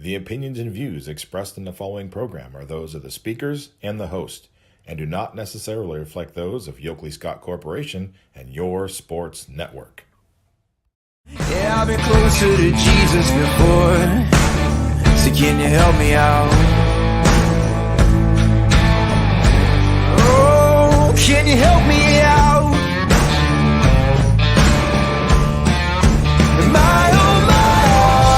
The opinions and views expressed in the following program are those of the speakers and the host, and do not necessarily reflect those of Yoakley Scott Corporation and Your Sports Network. Yeah, I've been closer to Jesus before, so can you help me out? Oh, can you help me out? Am I on my own?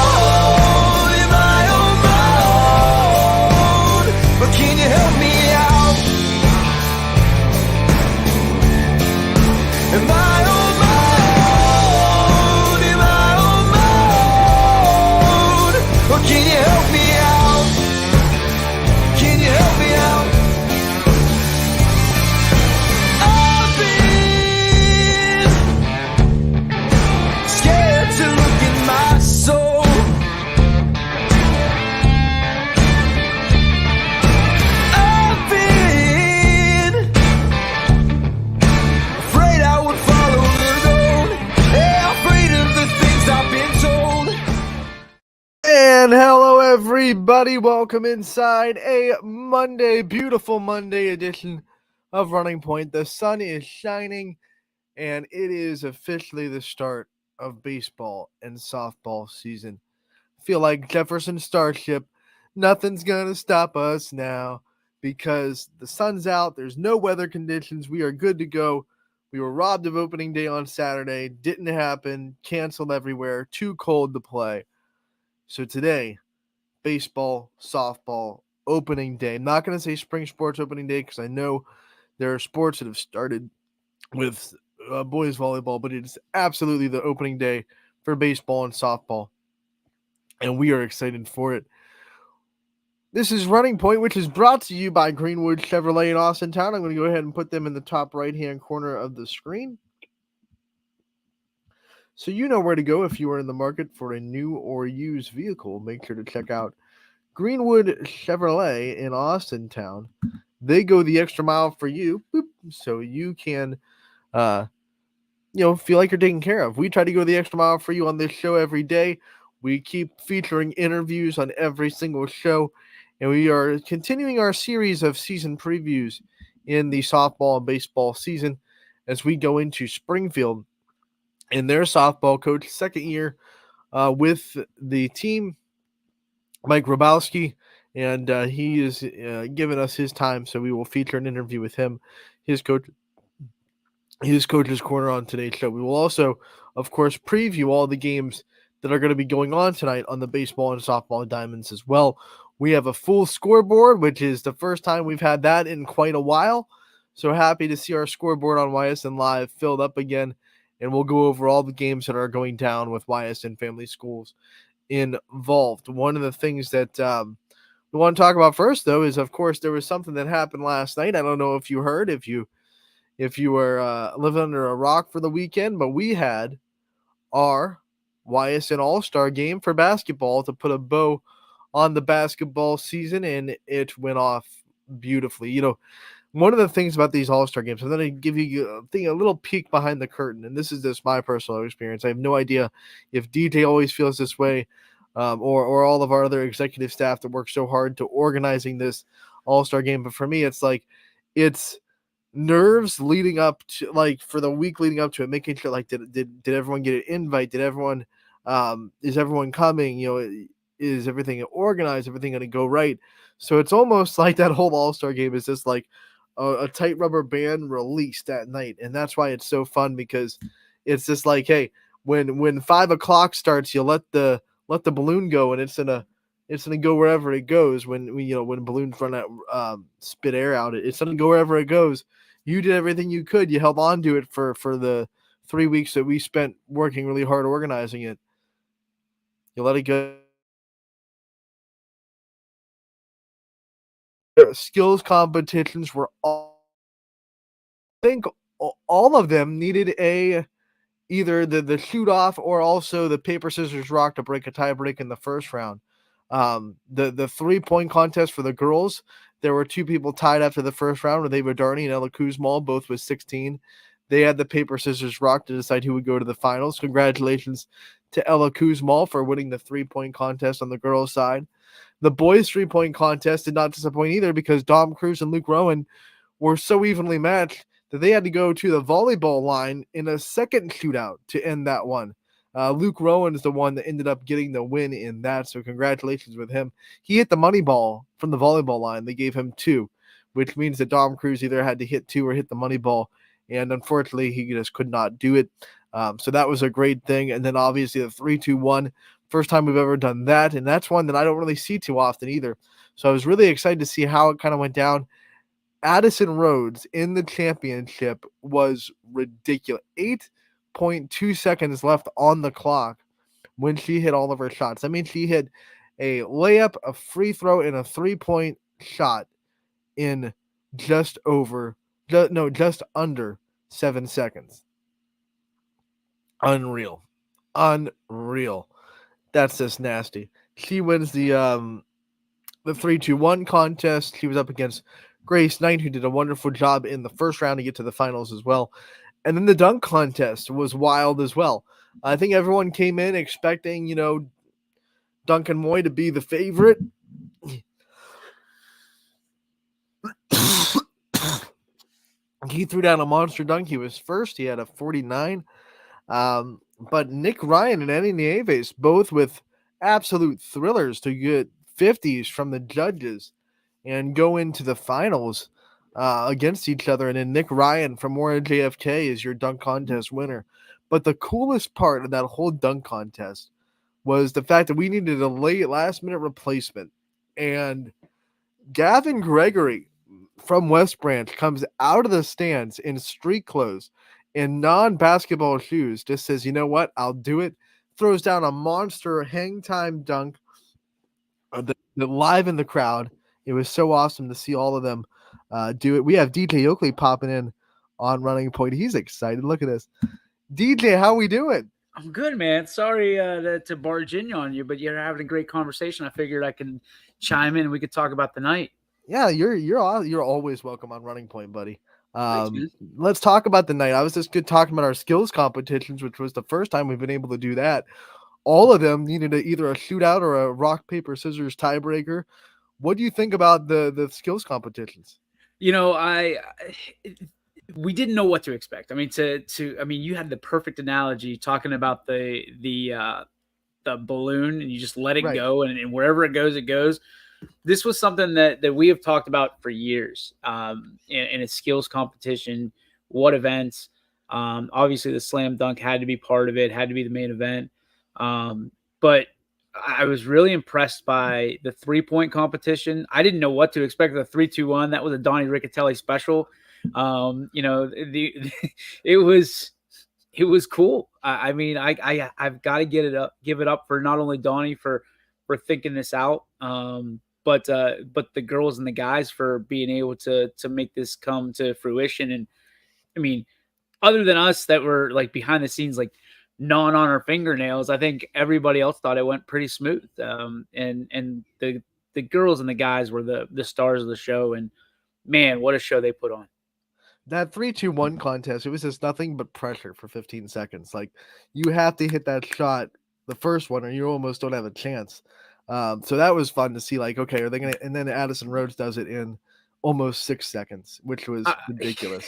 Am I on my own? But can you help me out? Am I on my own? Am I on my own? Or can you help me out? Can you help me out? I've been scared to look in my soul. I've been afraid I would follow the road. Yeah, afraid of the things I've been told. And hello, everybody. Welcome inside a Monday, beautiful Monday edition of Running Point. The sun is shining, and it is officially the start of baseball and softball season. I feel like Jefferson Starship. Nothing's going to stop us now because the sun's out. There's no weather conditions. We are good to go. We were robbed of opening day on Saturday. Didn't happen. Canceled everywhere. Too cold to play. So today, baseball, softball, opening day. I'm not going to say spring sports opening day because I know there are sports that have started with boys volleyball, but it's absolutely the opening day for baseball and softball, and we are excited for it. This is Running Point, which is brought to you by Greenwood Chevrolet in Austintown. I'm going to go ahead and put them in the top right-hand corner of the screen, so you know where to go if you are in the market for a new or used vehicle. Make sure to check out Greenwood Chevrolet in Austintown. They go the extra mile for you, so you can, feel like you're taken care of. We try to go the extra mile for you on this show every day. We keep featuring interviews on every single show, and we are continuing our series of season previews in the softball and baseball season as we go into Springfield and their softball coach, second year with the team, Mike Grabowski, and he is giving us his time, so we will feature an interview with him, his coach's corner on today's show. We will also, of course, preview all the games that are going to be going on tonight on the baseball and softball diamonds as well. We have a full scoreboard, which is the first time we've had that in quite a while. So happy to see our scoreboard on YSN Live filled up again, and we'll go over all the games that are going down with YSN Family Schools involved. One of the things that we want to talk about first, though, is, of course, there was something that happened last night. I don't know if you heard, if you were living under a rock for the weekend, but we had our YSN All-Star game for basketball to put a bow on the basketball season, and it went off beautifully. You know, one of the things about these All-Star games, I'm going to give you a little peek behind the curtain, and this is just my personal experience. I have no idea if DJ always feels this way, or all of our other executive staff that work so hard to organizing this All-Star game. But for me, it's like, it's nerves leading up to, like, for the week leading up to it, making sure, like, did everyone get an invite? Did everyone, is everyone coming? You know, is everything organized? Everything going to go right? So it's almost like that whole All-Star game is just like a tight rubber band released that night. And that's why it's so fun, because it's just like, hey, when 5 o'clock starts, you let the balloon go, and it's gonna go wherever it goes. When balloons run out, spit air out, it's gonna go wherever it goes. You did everything you could. You held on to it for the 3 weeks that we spent working really hard organizing it. You let it go. Skills competitions were all, I think all of them needed either the shoot off or also the paper scissors rock to break a tie break in the first round. The 3-point contest for the girls, there were two people tied after the first round, with Ava Darney and Ella Kuzmal, both with 16. They had the paper scissors rock to decide who would go to the finals. Congratulations to Ella Kuzmal for winning the 3-point contest on the girls' side. The boys' 3-point contest did not disappoint either because Dom Cruz and Luke Rowan were so evenly matched that they had to go to the volleyball line in a second shootout to end that one. Luke Rowan is the one that ended up getting the win in that, so congratulations with him. He hit the money ball from the volleyball line. They gave him 2, which means that Dom Cruz either had to hit 2 or hit the money ball, and unfortunately, he just could not do it. So that was a great thing. And then obviously the 3-2-1, first time we've ever done that, and that's one that I don't really see too often either. So I was really excited to see how it kind of went down. Addison Rhodes in the championship was ridiculous. 8.2 seconds left on the clock when she hit all of her shots. I mean, she hit a layup, a free throw, and a 3-point shot in just under 7 seconds. Unreal. That's just nasty. She wins the 3-2-1 contest. She was up against Grace Knight, who did a wonderful job in the first round to get to the finals as well. And then the dunk contest was wild as well. I think everyone came in expecting, Duncan Moy to be the favorite. He threw down a monster dunk. He was first. He had a 49. But Nick Ryan and Eddie Nieves, both with absolute thrillers to get 50s from the judges and go into the finals against each other. And then Nick Ryan from Warren JFK is your dunk contest winner. But the coolest part of that whole dunk contest was the fact that we needed a last-minute replacement. And Gavin Gregory from West Branch comes out of the stands in street clothes, in non-basketball shoes, just says, you know what, I'll do it. Throws down a monster hang time dunk live in the crowd. It was so awesome to see all of them do it. We have DJ Oakley popping in on Running Point. He's excited. Look at this. DJ, how we doing? I'm good, man. Sorry to barge in on you, but you're having a great conversation. I figured I can chime in and we could talk about the night. Yeah, you're always welcome on Running Point, buddy. Let's talk about the night. I was just talking about our skills competitions, which was the first time we've been able to do that. All of them needed either a shootout or a rock, paper, scissors tiebreaker. What do you think about the skills competitions? We didn't know what to expect. I mean, you had the perfect analogy talking about the balloon and you just let it go and wherever it goes, it goes. This was something that we have talked about for years in a skills competition. What events? Obviously, the slam dunk had to be part of it, had to be the main event. But I was really impressed by the 3-point competition. I didn't know what to expect. The 3-2-1, that was a Donnie Riccatelli special. It was cool. I've got to give it up for not only Donnie for thinking this out, but the girls and the guys for being able to make this come to fruition. And I mean, other than us that were like behind the scenes, like gnawing on our fingernails, I think everybody else thought it went pretty smooth. And the girls and the guys were the stars of the show. And man, what a show they put on. That 3-2-1 contest, it was just nothing but pressure for 15 seconds. Like, you have to hit that shot, the first one, or you almost don't have a chance. So that was fun to see, like, okay, are they going to, and then Addison Rhodes does it in almost 6 seconds, which was ridiculous.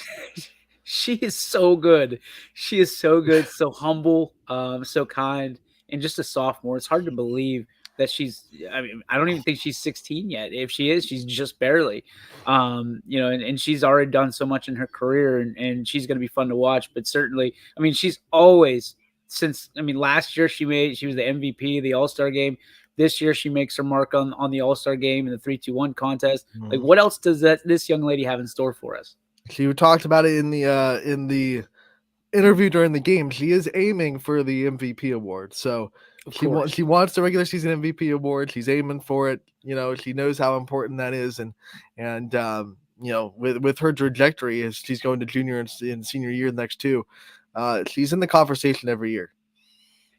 She is so good. She is so good, so humble, so kind, and just a sophomore. It's hard to believe that I don't even think she's 16 yet. If she is, she's just barely, and she's already done so much in her career and she's going to be fun to watch. But certainly, I mean, she's always last year she was the MVP of the All-Star game. This year she makes her mark on the All-Star game and the 3-2-1 contest. Mm-hmm. Like, what else does this young lady have in store for us? She talked about it in the interview during the game. She is aiming for the MVP award. So she wants the regular season MVP award. She's aiming for it. She knows how important that is. And with her trajectory as she's going to junior and senior year the next two, she's in the conversation every year.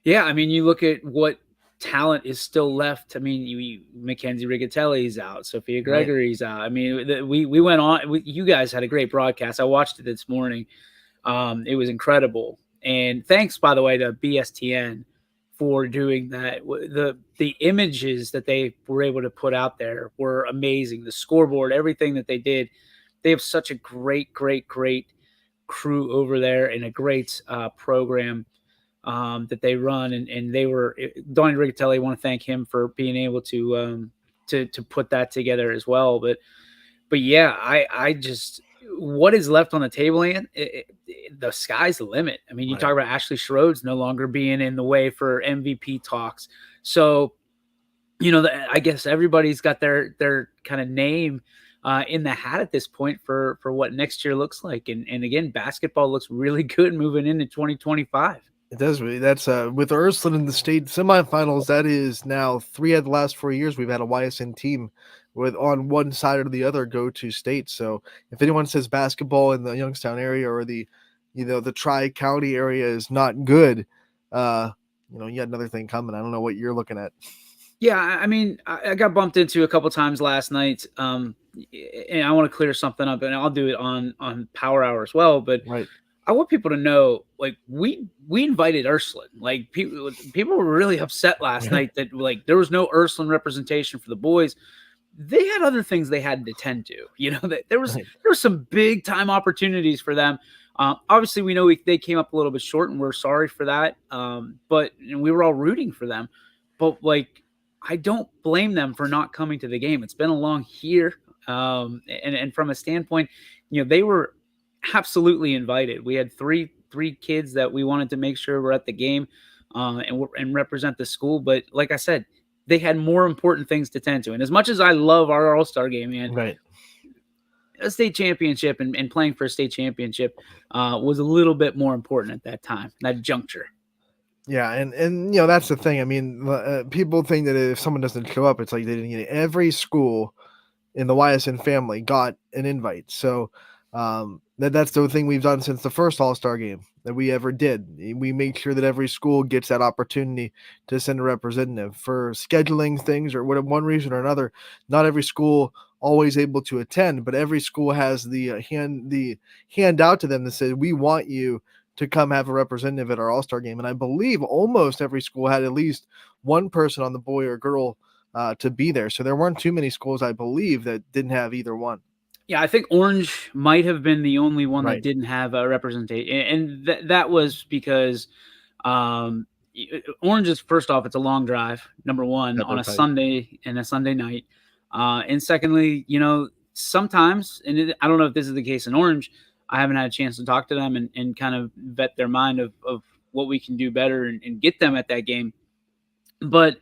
Yeah. I mean, you look at what talent is still left. I mean, Mackenzie Riccatelli's out. Sophia Gregory's out. I mean, we went on. You guys had a great broadcast. I watched it this morning. It was incredible. And thanks, by the way, to BSTN for doing that. The images that they were able to put out there were amazing. The scoreboard, everything that they did. They have such a great crew over there and a great program that they run. And they were Donnie Riccatelli. I want to thank him for being able to put that together as well. But yeah, I just, what is left on the table, and the sky's the limit. I mean, you talk about Ashley Schroeds no longer being in the way for MVP talks. So, I guess everybody's got their kind of name in the hat at this point for what next year looks like. And again, basketball looks really good moving into 2025. It does really. That's with Ursuline in the state semifinals. That is now 3 of the last 4 years we've had a YSN team with on one side or the other go to state. So if anyone says basketball in the Youngstown area or the Tri-County area is not good, you got another thing coming. I don't know what you're looking at. Yeah, I mean, I got bumped into a couple times last night, and I want to clear something up, and I'll do it on Power Hour as well. But I want people to know, like, we invited Ursuline. Like, people were really upset last night that, like, there was no Ursuline representation for the boys. They had other things they had to tend to. There was some big time opportunities for them. Obviously, we know they came up a little bit short, and we're sorry for that. But we were all rooting for them. But, like, I don't blame them for not coming to the game. It's been a long year. And from a standpoint, they were absolutely invited. We had three kids that we wanted to make sure were at the game and represent the school. But like I said, they had more important things to tend to. And as much as I love our All-Star game, man, a state championship and playing for a state championship was a little bit more important at that time, that juncture. Yeah, and that's the thing. I mean, people think that if someone doesn't show up, it's like they didn't get it. Every school in the YSN family got an invite. So that's the thing we've done since the first All-Star game that we ever did. We make sure that every school gets that opportunity to send a representative for scheduling things or one reason or another. Not every school always able to attend, but every school has the hand out to them that says, we want you to come have a representative at our All-Star game. And I believe almost every school had at least one person on the boy or girl to be there. So there weren't too many schools, I believe, that didn't have either one. Yeah, I think Orange might have been the only one that didn't have a representation. And that was because Orange is, first off, it's a long drive, number one, on a Sunday and a Sunday night. And secondly, sometimes, and I don't know if this is the case in Orange, I haven't had a chance to talk to them and kind of vet their mind of what we can do better and get them at that game. But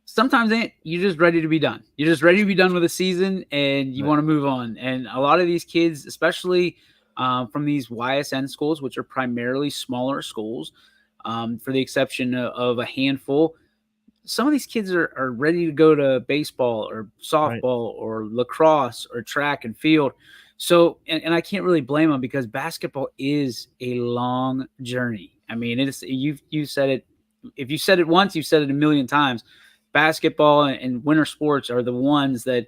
sometimes you're just ready to be done. You're just ready to be done with the season and you want to move on. And a lot of these kids, especially from these YSN schools, which are primarily smaller schools, for the exception of a handful, some of these kids are ready to go to baseball or softball or lacrosse or track and field. So, and I can't really blame them because basketball is a long journey. I mean, you said it. If you said it once, you've said it a million times. Basketball and winter sports are the ones that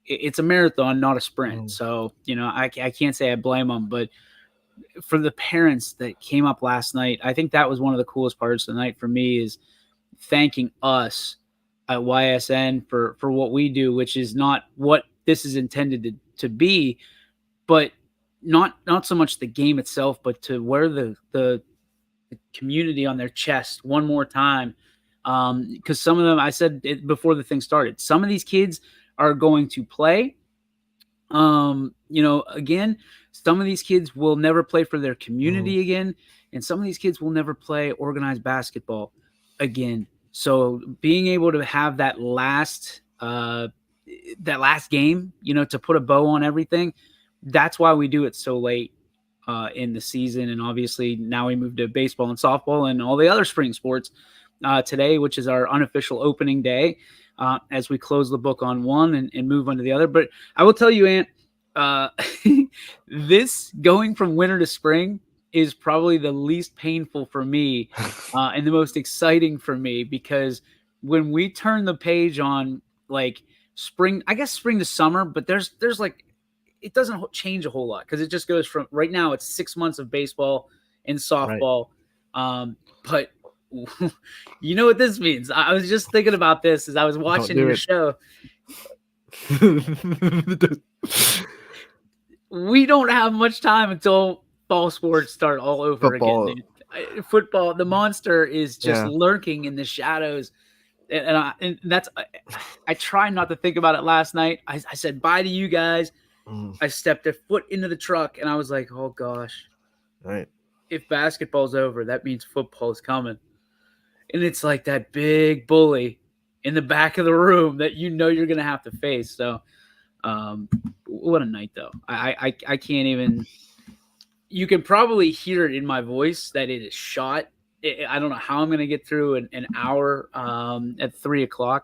it's a marathon, not a sprint. So, I can't say I blame them, but for the parents that came up last night, I think that was one of the coolest parts of the night for me is thanking us at YSN for what we do, which is not what this is intended to be, but not so much the game itself, but to wear the community on their chest one more time. Because some of them, I said it before the thing started, some of these kids are going to play. Again, some of these kids will never play for their community again. And some of these kids will never play organized basketball again. So being able to have that last game, to put a bow on everything, that's why we do it so late in the season. And obviously now we move to baseball and softball and all the other spring sports today, which is our unofficial opening day, as we close the book on one and move on to the other. But I will tell you, Ant, this going from winter to spring is probably the least painful for me and the most exciting for me, because when we turn the page on like spring to summer, but there's like, it doesn't change a whole lot because it just goes from right now it's 6 months of baseball and softball. But you know what this means. I was just thinking about this as I was watching your show. We don't have much time until fall sports start all over again. Dude. Football, the monster is just lurking in the shadows. And that's, I try not to think about it last night. I said bye to you guys. I stepped a foot into the truck and I was like, oh gosh, right. If basketball's over, that means football's coming. And it's like that big bully in the back of the room that you know you're going to have to face. So what a night though. I can't even, you can probably hear it in my voice that it is shot. I don't know how I'm going to get through an hour at 3:00,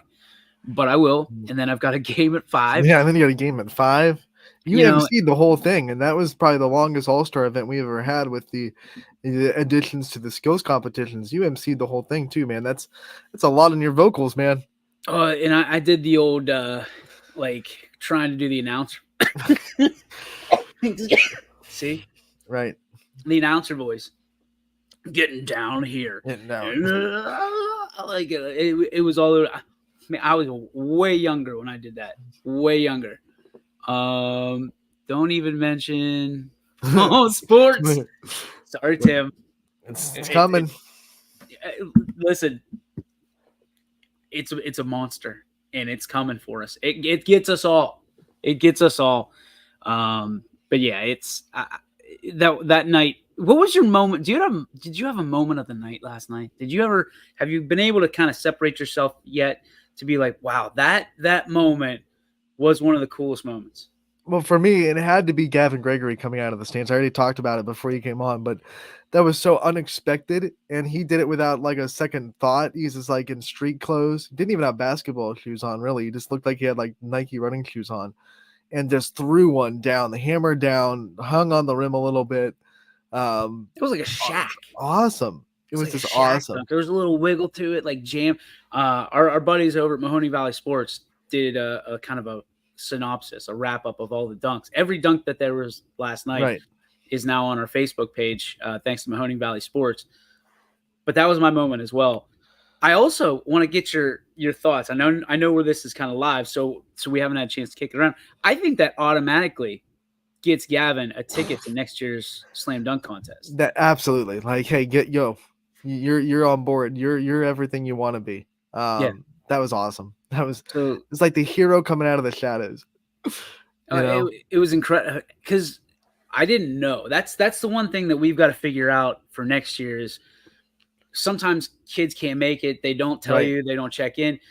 but I will. And then I've got a game at 5. Yeah, and then you got a game at 5. You emceed the whole thing, and that was probably the longest All-Star event we ever had with the additions to the skills competitions. You emceed the whole thing too, man. That's a lot in your vocals, man. And I did the old like trying to do the announcer. See? Right. The announcer voice. Getting down here. Getting down. Like it was all. I mean, I was way younger when I did that. Way younger. Don't even mention sports. Sorry, Tim. It's coming. Listen, it's a monster, and it's coming for us. It gets us all. It gets us all. But yeah, it's that night. What was your moment? Did you have a moment of the night last night? Have you been able to kind of separate yourself yet to be like, wow, that moment was one of the coolest moments? Well, for me, it had to be Gavin Gregory coming out of the stands. I already talked about it before you came on, but that was so unexpected, and he did it without like a second thought. He's just like in street clothes. Didn't even have basketball shoes on, really. He just looked like he had like Nike running shoes on, and just threw one down, the hammer down, hung on the rim a little bit. It was like a shack. Awesome. It was like just awesome. There was a little wiggle to it, like jam. Our buddies over at Mahoney Valley Sports did a kind of a synopsis, a wrap up of all the dunks. Every dunk that there was last night is now on our Facebook page, thanks to Mahoney Valley Sports. But that was my moment as well. I also want to get your thoughts. I know where this is kind of live, so we haven't had a chance to kick it around. I think that automatically gets Gavin a ticket to next year's slam dunk contest. That absolutely, like, hey, you're on board. You're everything you want to be. That was awesome. It's like the hero coming out of the shadows. It was incredible because I didn't know. That's the one thing that we've got to figure out for next year is sometimes kids can't make it. They don't tell you. They don't check in.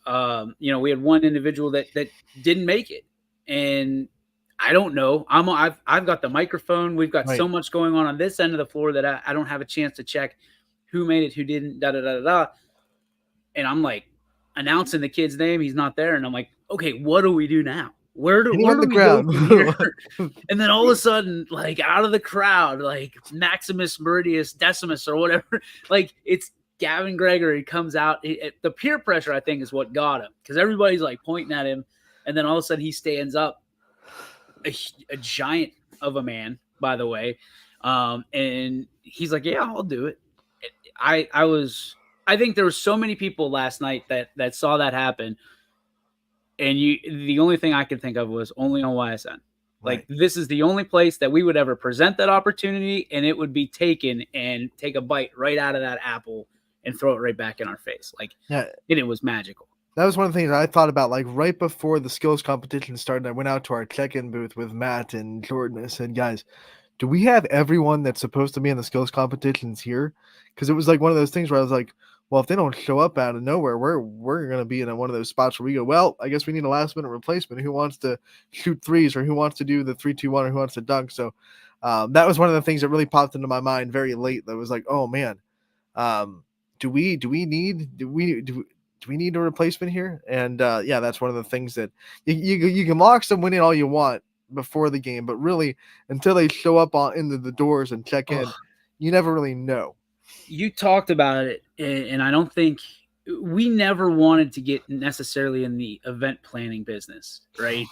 We had one individual that didn't make it, and I don't know. I've got the microphone. We've got so much going on this end of the floor that I don't have a chance to check who made it, who didn't, da da da da. And I'm like announcing the kid's name. He's not there, and I'm like, okay, what do we do now? Where do we go from here? And then all of a sudden, like out of the crowd, like Maximus Meridius Decimus or whatever, like it's Gavin Gregory comes out. The peer pressure, I think, is what got him because everybody's like pointing at him, and then all of a sudden he stands up. A giant of a man, by the way, and he's like, "Yeah, I'll do it." I think there were so many people last night that saw that happen, and the only thing I could think of was only on YSN. Like this is the only place that we would ever present that opportunity, and it would be taken and take a bite right out of that apple and throw it right back in our face. Like, and it was magical. That was one of the things I thought about, like right before the skills competition started. I went out to our check-in booth with Matt and Jordan. I said, guys, do we have everyone that's supposed to be in the skills competitions here? Because it was like one of those things where I was like, well, if they don't show up out of nowhere, we're going to be in one of those spots where we go, well, I guess we need a last-minute replacement. Who wants to shoot threes or who wants to do the 3-2-1 or who wants to dunk? So that was one of the things that really popped into my mind very late. That was like, oh, man, do we need a replacement here? And that's one of the things that you can lock someone in all you want before the game, but really until they show up into the doors and check in, you never really know. You talked about it, and I don't think we never wanted to get necessarily in the event planning business, right?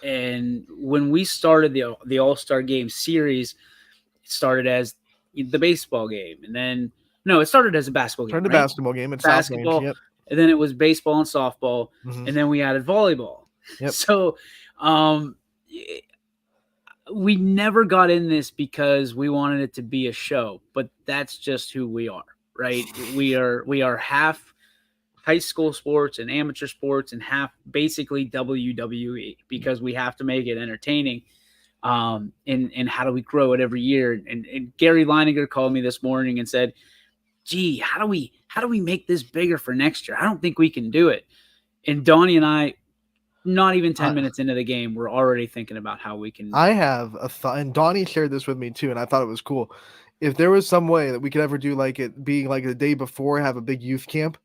And when we started the All-Star Game series, it started as the baseball game, and then No, it started as a basketball game. Turned to Right? basketball game at South Range. Basketball, Yep. and then it was baseball and softball, Mhm. and then we added volleyball. Yep. So, we never got in this because we wanted it to be a show, but that's just who we are, right? We are half high school sports and amateur sports and half basically WWE because we have to make it entertaining. And how do we grow it every year? And Gary Leininger called me this morning and said, gee, how do we make this bigger for next year? I don't think we can do it. And Donnie and I, not even 10 minutes into the game, we're already thinking about how we can. I have a thought, and Donnie shared this with me too, and I thought it was cool. If there was some way that we could ever do like it being like the day before, have a big youth camp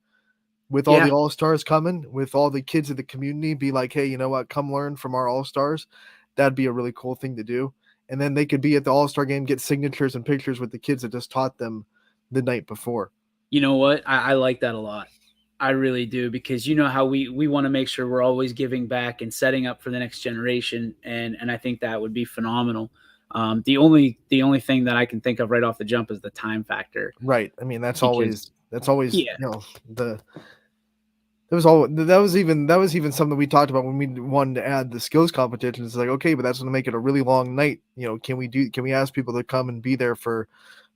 with all the all-stars coming, with all the kids of the community, be like, hey, you know what, come learn from our all-stars. That'd be a really cool thing to do. And then they could be at the all-star game, get signatures and pictures with the kids that just taught them the night before. You know what? I like that a lot. I really do, because you know how we want to make sure we're always giving back and setting up for the next generation. And I think that would be phenomenal. The only thing that I can think of right off the jump is the time factor. Right. I mean, that's always, yeah. you know, that was even something we talked about when we wanted to add the skills competition. It's like, okay, but that's going to make it a really long night. You know, can we ask people to come and be there for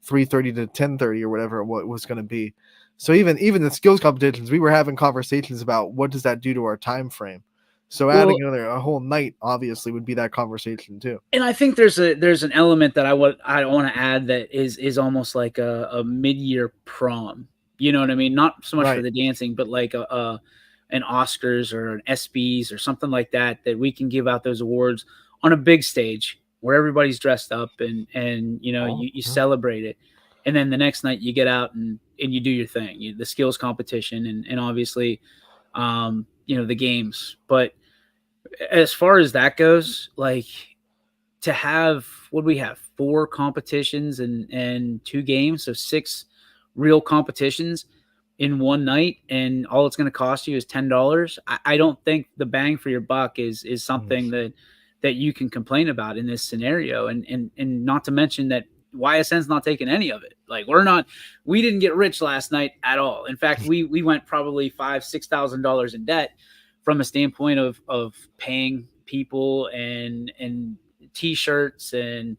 3:30 to 10:30 or whatever what was going to be? So even the skills competitions, we were having conversations about what does that do to our time frame. So adding a whole night obviously would be that conversation too. And I think there's an element that I want to add that is almost like a mid-year prom. You know what I mean? Not so much for the dancing, but like an Oscars or an ESPYs or something like that we can give out those awards on a big stage where everybody's dressed up and you know you celebrate it. And then the next night you get out and you do your thing, the skills competition and obviously, you know, the games. But as far as that goes, like to have, what do we have? 4 competitions and 2 games. So 6 real competitions in one night. And all it's going to cost you is $10. I don't think the bang for your buck is something that you can complain about in this scenario. And not to mention that YSN's not taking any of it. Like we didn't get rich last night at all. In fact, we went probably $5,000-$6,000 in debt from a standpoint of paying people and t-shirts and,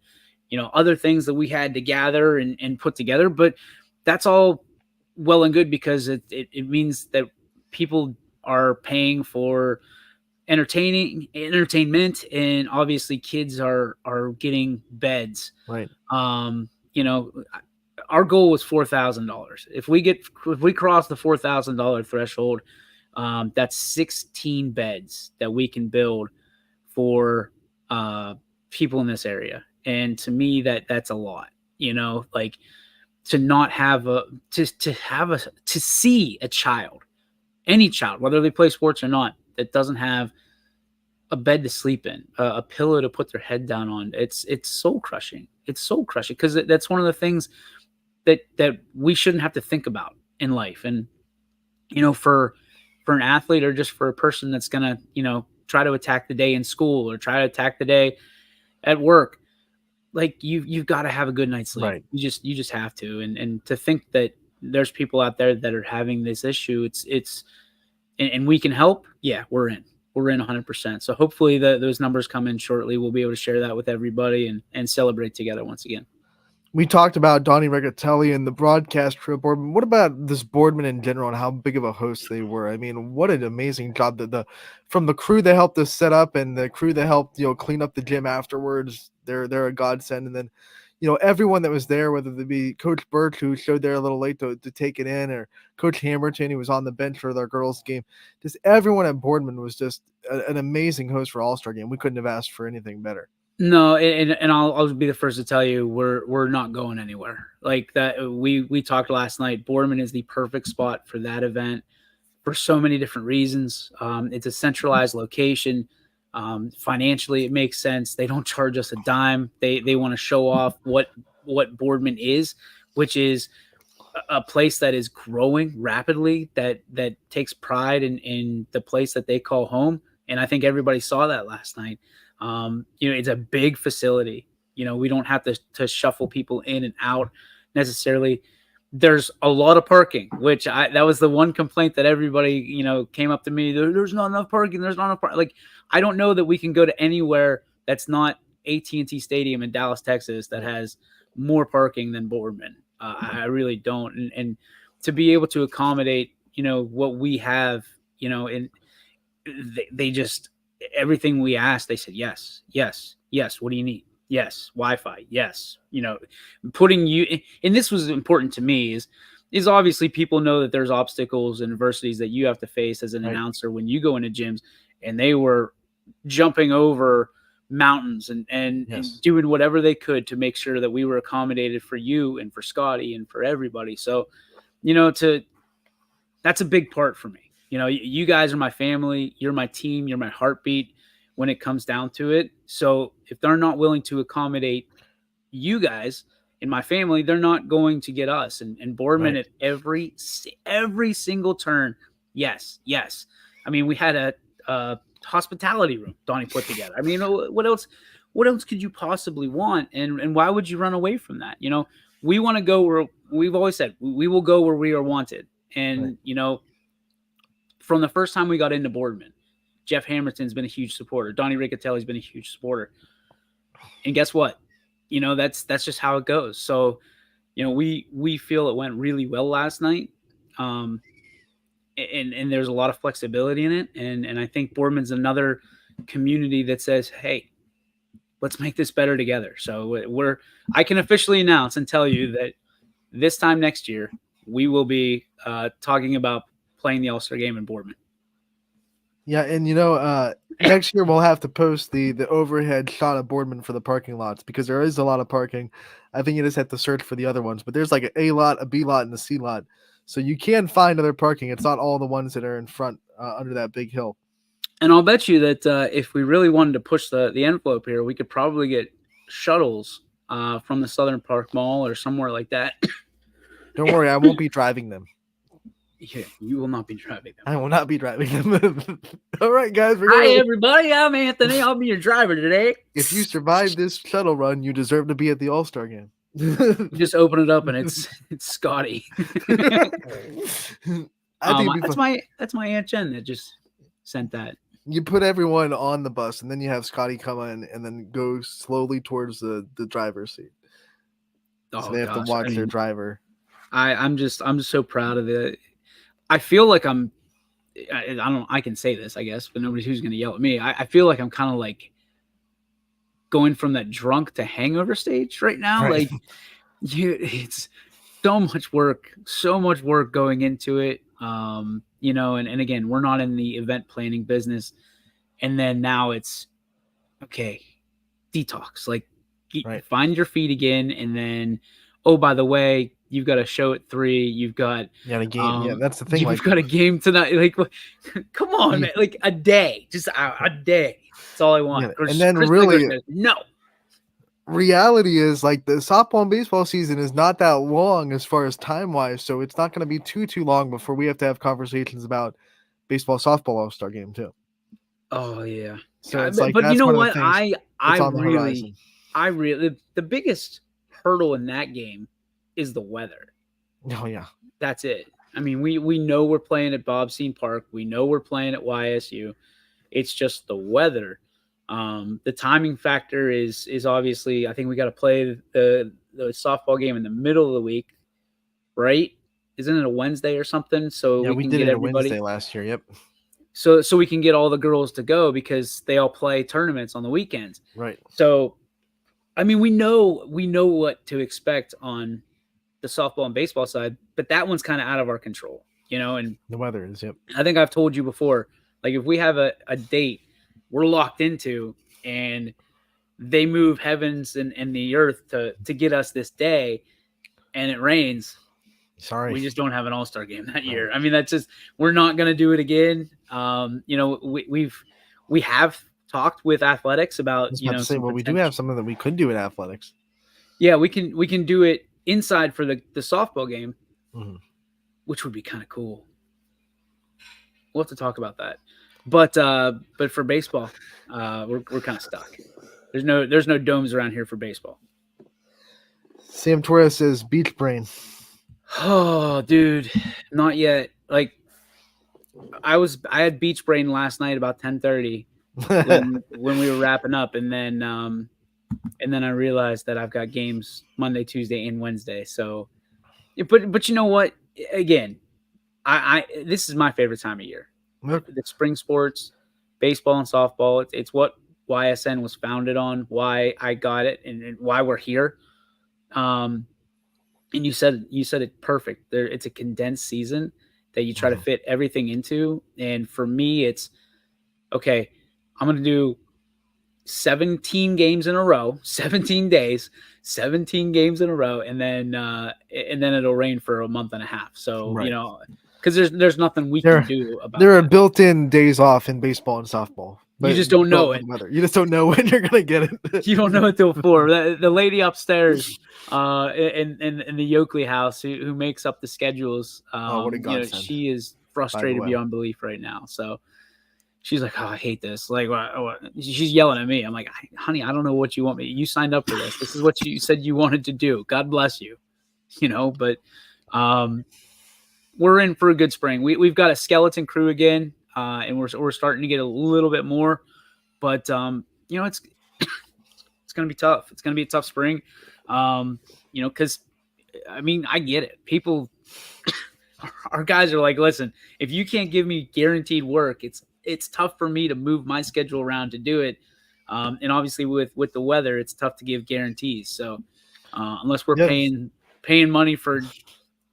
you know, other things that we had to gather and put together. But that's all well and good because it means that people are paying for entertainment, and obviously kids are getting beds. Right. You know, our goal was $4,000. If we cross the $4,000 threshold, that's 16 beds that we can build for people in this area. And to me, that's a lot. You know, like to not have to see a child, any child, whether they play sports or not, that doesn't have a bed to sleep in, a pillow to put their head down on. It's soul crushing. It's soul crushing because that's one of the things that we shouldn't have to think about in life. And, you know, for an athlete or just for a person that's going to, you know, try to attack the day in school or try to attack the day at work, like you've got to have a good night's sleep. Right. You just have to. And to think that there's people out there that are having this issue, and we can help. Yeah, we're in 100%. So hopefully those numbers come in shortly. We'll be able to share that with everybody and celebrate together once again. We talked about Donnie Regatelli and the broadcast crew at Boardman. What about this Boardman in general and how big of a host they were? I mean, what an amazing job that from the crew that helped us set up and the crew that helped, you know, clean up the gym afterwards. They're a godsend. And then, you know, everyone that was there, whether they be Coach Birch, who showed there a little late to take it in, or Coach Hammerton, who was on the bench for their girls' game. Just everyone at Boardman was just an amazing host for All-Star Game. We couldn't have asked for anything better. No, and I'll be the first to tell you we're not going anywhere. Like that, we talked last night. Boardman is the perfect spot for that event for so many different reasons. It's a centralized location. Financially, it makes sense. They don't charge us a dime. They want to show off what Boardman is, which is a place that is growing rapidly, that takes pride in the place that they call home. And I think everybody saw that last night. You know, it's a big facility. You know, we don't have to shuffle people in and out necessarily. there's a lot of parking, which that was the one complaint that everybody, came up to me. There's not enough parking. There's not enough parking. Like, I don't know that we can go to anywhere that's not AT&T Stadium in Dallas, Texas, that has more parking than Boardman. I really don't. And to be able to accommodate, what we have, and they just, everything we asked, they said, yes. What do you need? Yes. Wi-Fi. Yes. Putting you, and this was important to me is obviously people know that there's obstacles and adversities that you have to face as an announcer when you go into gyms, and they were jumping over mountains and doing whatever they could to make sure that we were accommodated for you and for Scotty and for everybody. So, that's a big part for me. You guys are my family. You're my team. You're my heartbeat when it comes down to it. So if they're not willing to accommodate you guys in my family, they're not going to get us. And Boardman at every single turn. Yes. I mean, we had a hospitality room Donnie put together. I mean, what else could you possibly want? And why would you run away from that? We want to go where we've always said we will go where we are wanted. And, from the first time we got into Boardman, Jeff Hamilton's been a huge supporter. Donnie Riccatelli's been a huge supporter. And guess what? That's just how it goes. So, we feel it went really well last night. And there's a lot of flexibility in it. And I think Boardman's another community that says, hey, let's make this better together. So I can officially announce and tell you that this time next year, we will be talking about playing the All-Star game in Boardman. Yeah, and next year we'll have to post the overhead shot of Boardman for the parking lots, because there is a lot of parking. I think you just have to search for the other ones, but there's like an A lot, a B lot, and a C lot. So you can find other parking. It's not all the ones that are in front under that big hill. And I'll bet you that if we really wanted to push the envelope here, we could probably get shuttles from the Southern Park Mall or somewhere like that. Don't worry, I won't be driving them. Yeah, you will not be driving them. I will not be driving them. All right, guys. Hi, everybody. I'm Anthony. I'll be your driver today. If you survive this shuttle run, you deserve to be at the All-Star game. You just open it up and it's Scotty. That's my Aunt Jen that just sent that. You put everyone on the bus, and then you have Scotty come in and then go slowly towards the driver's seat. So they have to watch their driver. I'm just so proud of it. I feel like I can say this, I guess, but nobody's who's going to yell at me. I feel like I'm kind of like going from that drunk to hangover stage right now. Right. Like it's so much work going into it. And again, we're not in the event planning business. And then now it's okay, detox, like find your feet again. And then, oh, by the way, you've got a show at 3. You've got a game. That's the thing. You've got a game tonight. Like, come on, man! Like a day, just a day. That's all I want. Yeah. And then really, no. Reality is like the softball and baseball season is not that long as far as time wise, so it's not going to be too long before we have to have conversations about baseball, softball All-Star game too. Oh yeah. So it's but you know what? I really the biggest hurdle in that game is the weather. Oh yeah. That's it. I mean, we know we're playing at Bob Scene Park. We know we're playing at YSU. It's just the weather. The timing factor is obviously, I think we got to play the softball game in the middle of the week, right? Isn't it a Wednesday or something? So yeah, we can did get it everybody Wednesday last year. Yep. So we can get all the girls to go because they all play tournaments on the weekends. Right. So, I mean, we know what to expect on the softball and baseball side, but that one's kind of out of our control, and the weather is, yep. I think I've told you before, like if we have a date we're locked into and they move heavens and the earth to get us this day and it rains, sorry, we just don't have an All-Star game that year. I mean, that's just, we're not going to do it again. We have talked with athletics about, we do have something that we could do in athletics. Yeah, we can do it inside for the softball game, which would be kind of cool. We'll have to talk about that. But for baseball, we're kind of stuck. There's no domes around here for baseball. Sam Torres says beach brain. Oh, dude, not yet. Like I had beach brain last night about 10:30 when we were wrapping up, and then I realized that I've got games Monday, Tuesday, and Wednesday. So, but you know what? Again, I this is my favorite time of year. The spring sports, baseball and softball. It's what YSN was founded on. Why I got it, and why we're here. And you said it perfect. It's a condensed season that you try to fit everything into. And for me, it's okay. I'm going to do 17 games in a row, 17 days, 17 games in a row, and then it'll rain for a month and a half. So Right. you know, because there's nothing we can do about there are that. built-in days off in baseball and softball. You just don't know it. You just don't know when you're gonna get it. You don't know until 4. The lady upstairs, in the Yoakley house who makes up the schedules, what a godsend. she is frustrated way. beyond belief right now. So she's like, "Oh, I hate this." Like, what? She's yelling at me. I'm like, "Honey, I don't know what you want me. You signed up for this. This is what you said you wanted to do. God bless you." But we're in for a good spring. We've got a skeleton crew again, and we're starting to get a little bit more. But it's going to be tough. It's going to be a tough spring, because I mean, I get it. People, our guys are like, listen, if you can't give me guaranteed work, it's tough for me to move my schedule around to do it. And obviously with the weather, it's tough to give guarantees. So unless we're paying money for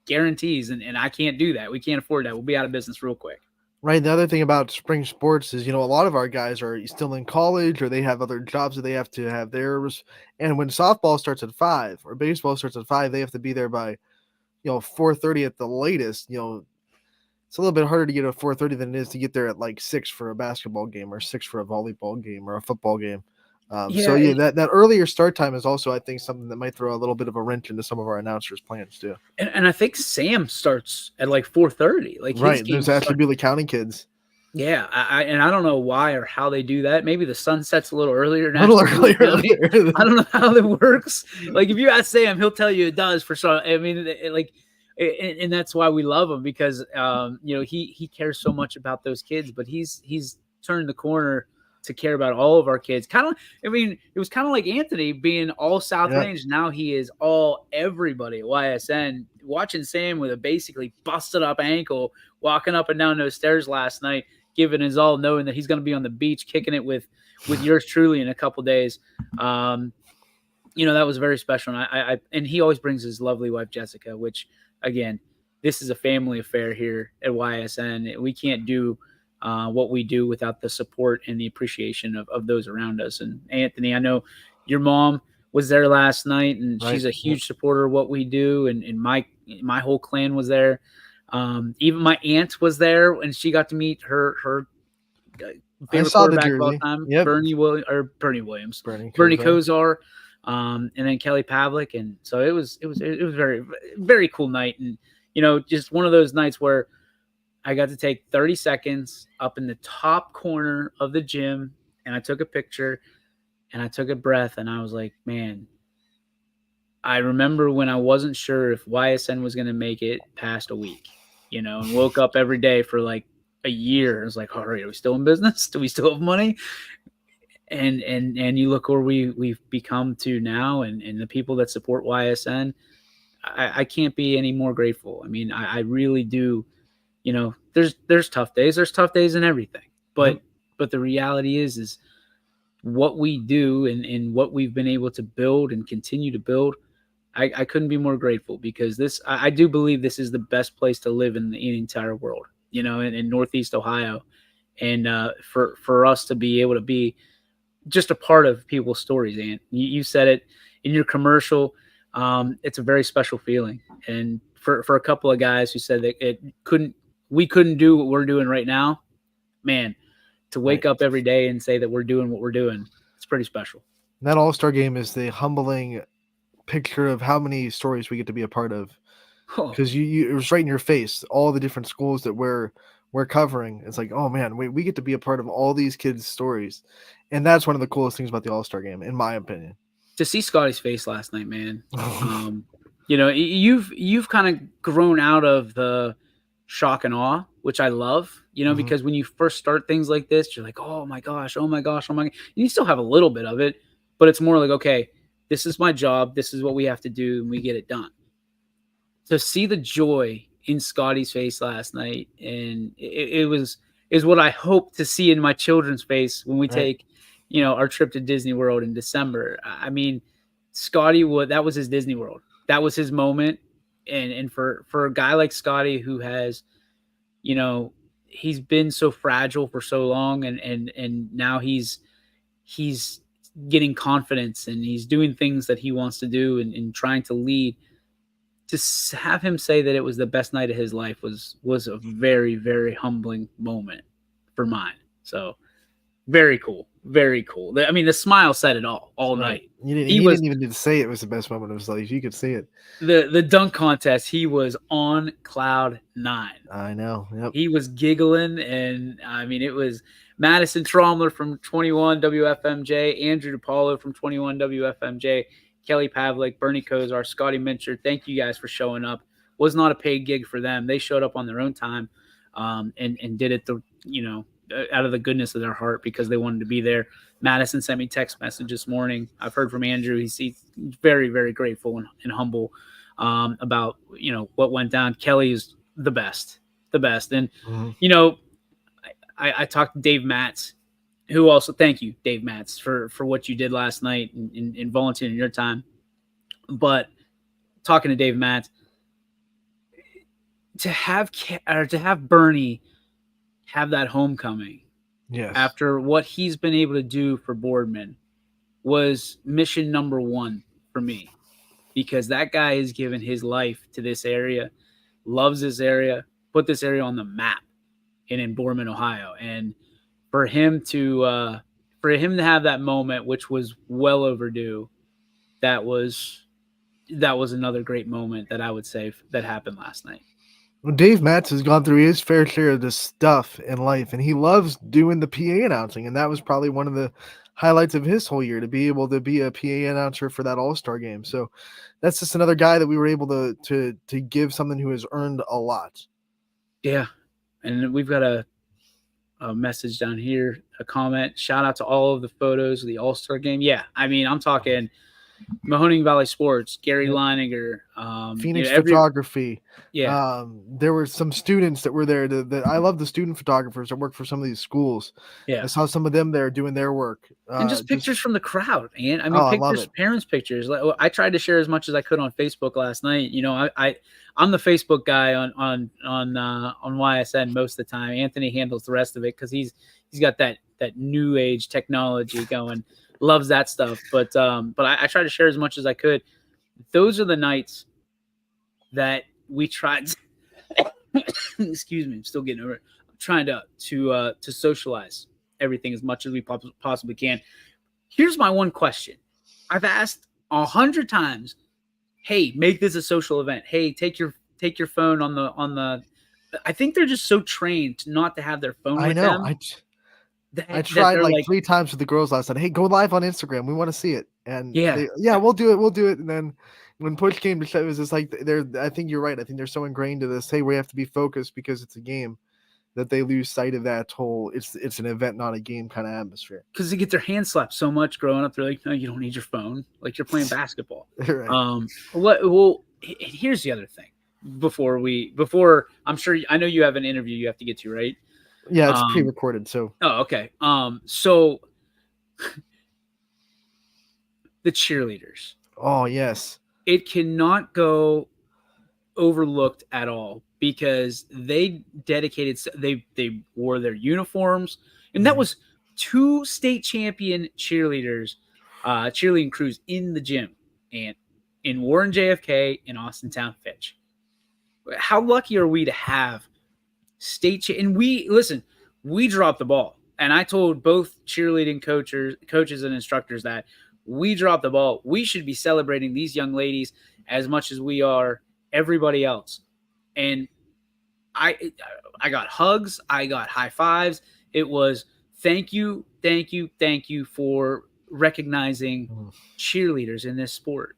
guarantees, and I can't do that. We can't afford that. We'll be out of business real quick. Right. The other thing about spring sports is, a lot of our guys are still in college or they have other jobs that they have to have theirs. And when softball starts at 5 or baseball starts at 5, they have to be there by, 4:30 at the latest. It's a little bit harder to get at 4:30 than it is to get there at like 6 for a basketball game or 6 for a volleyball game or a football game. That earlier start time is also, I think, something that might throw a little bit of a wrench into some of our announcers' plans too. And I think Sam starts at like 4:30. Like right, there's actually really counting kids. Yeah, I don't know why or how they do that. Maybe the sun sets a little earlier. A little earlier. I don't know how that works. Like if you ask Sam, he'll tell you it does for some. I mean, and that's why we love him because he cares so much about those kids, but he's turned the corner to care about all of our kids. Kind of, I mean, it was kind of like Anthony being all South Range. Now he is all everybody at YSN. Watching Sam with a basically busted up ankle, walking up and down those stairs last night, giving his all, knowing that he's going to be on the beach kicking it with yours truly in a couple days. That was very special. And and he always brings his lovely wife, Jessica, which again, this is a family affair here at YSN. We can't do what we do without the support and the appreciation of those around us. And Anthony, I know your mom was there last night and she's a huge supporter of what we do. And my whole clan was there. Even my aunt was there and she got to meet her favorite quarterback of all time, Bernie Williams, Bernie Kosar, and then Kelly Pavlik. And so it was very, very cool night. And, just one of those nights where I got to take 30 seconds up in the top corner of the gym and I took a picture and I took a breath and I was like, man, I remember when I wasn't sure if YSN was going to make it past a week, and woke up every day for like a year. I was like, all right, are we still in business? Do we still have money? And you look where we've become to now and the people that support YSN, I can't be any more grateful. I mean, I really do. There's tough days. There's tough days in everything. But the reality is what we do and what we've been able to build and continue to build. I couldn't be more grateful because I do believe this is the best place to live in the entire world, in Northeast Ohio. And for us to be able to be just a part of people's stories, Ant. You said it in your commercial. It's a very special feeling. And for a couple of guys who said that we couldn't do what we're doing right now, man, to wake up every day and say that we're doing what we're doing, it's pretty special. That All-Star game is the humbling picture of how many stories we get to be a part of. Because it was right in your face, all the different schools that we're covering. It's like, oh man, we get to be a part of all these kids' stories. And that's one of the coolest things about the All-Star game, in my opinion. To see Scotty's face last night, man. You've kind of grown out of the shock and awe, which I love, because when you first start things like this, you're like, oh my gosh, oh my gosh, oh my. You still have a little bit of it, but it's more like, okay, this is my job. This is what we have to do, and we get it done. To see the joy in Scotty's face last night, and is what I hope to see in my children's face when we take, our trip to Disney World in December. I mean, Scotty that was his Disney World. That was his moment. And for a guy like Scotty, who has, he's been so fragile for so long, and now he's getting confidence, and he's doing things that he wants to do, and trying to lead. To have him say that it was the best night of his life was a very, very humbling moment for mine. So very cool. Very cool. I mean, the smile said it all night. He didn't even need to say it was the best moment of his life. You could see it. The dunk contest, he was on cloud 9. I know. Yep. He was giggling, and I mean, it was Madison Tromler from 21 WFMJ, Andrew DePaulo from 21 WFMJ, Kelly Pavlik, Bernie Kosar, Scotty Mincher. Thank you guys for showing up. Was not a paid gig for them. They showed up on their own time, and did it out of the goodness of their heart, because they wanted to be there. Madison sent me text message this morning. I've heard from Andrew. He's very, very grateful and humble about what went down. Kelly is the best. And I talked to Dave Matz, who also, thank you, Dave Matz, for what you did last night and volunteering your time. But talking to Dave Matz, to have Bernie have that homecoming, after what he's been able to do for Boardman, was mission number 1 for me, because that guy has given his life to this area, loves this area, put this area on the map in Boardman, Ohio. And for him to have that moment, which was well overdue, that was another great moment that I would say that happened last night. Well, Dave Matz has gone through his fair share of this stuff in life, and he loves doing the PA announcing, and that was probably one of the highlights of his whole year, to be able to be a PA announcer for that All-Star game. So that's just another guy that we were able to give something who has earned a lot. Yeah, and we've got a message down here, a comment. Shout out to all of the photos of the All-Star game. Yeah, I mean, I'm talking Mahoning Valley Sports, Gary Leininger, Phoenix Photography. Yeah, there were some students that were there. I love the student photographers that work for some of these schools. Yeah, I saw some of them there doing their work. And just pictures from the crowd, man. I mean, pictures, parents' pictures. I tried to share as much as I could on Facebook last night. I'm the Facebook guy on YSN most of the time. Anthony handles the rest of it, because he's got that new age technology going. Loves that stuff, but I try to share as much as I could. Those are the nights that we tried. Excuse me, I'm still getting over it. I'm trying to socialize everything as much as we possibly can. Here's my one question: I've asked 100 times, "Hey, make this a social event. Hey, take your phone on the." I think they're just so trained not to have their phone with them. I tried like 3 times with the girls last night. Hey, go live on Instagram. We want to see it. And we'll do it. And then when push came to shove, it was just like I think you're right. I think they're so ingrained to this. Hey, we have to be focused because it's a game, that they lose sight of that whole it's an event, not a game kind of atmosphere. Because they get their hand slapped so much growing up. They're like, no, you don't need your phone. Like, you're playing basketball. Right. Well, here's the other thing. Before I'm sure I know you have an interview you have to get to, right? Yeah, it's pre-recorded. So. Oh, okay. So the cheerleaders. Oh, yes. It cannot go overlooked at all, because they dedicated. They wore their uniforms, and that was 2 state champion cheerleaders, cheerleading crews in the gym, and in Warren JFK and Austintown Fitch. How lucky are we to have and we dropped the ball. And I told both cheerleading coaches and instructors that we dropped the ball. We should be celebrating these young ladies as much as we are everybody else. And I got hugs. I got high fives. It was thank you for recognizing cheerleaders in this sport.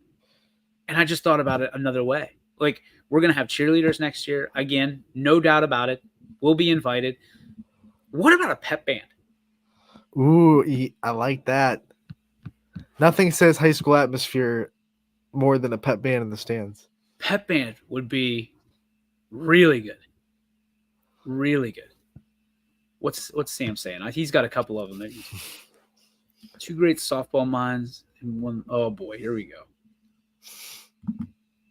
And I just thought about it another way. Like, we're going to have cheerleaders next year. Again, no doubt about it. We'll be invited. What about a pep band? Ooh, I like that. Nothing says high school atmosphere more than a pep band in the stands. Pep band would be really good. Really good. What's Sam saying? He's got a couple of them. Two great softball minds and one. Oh boy, here we go.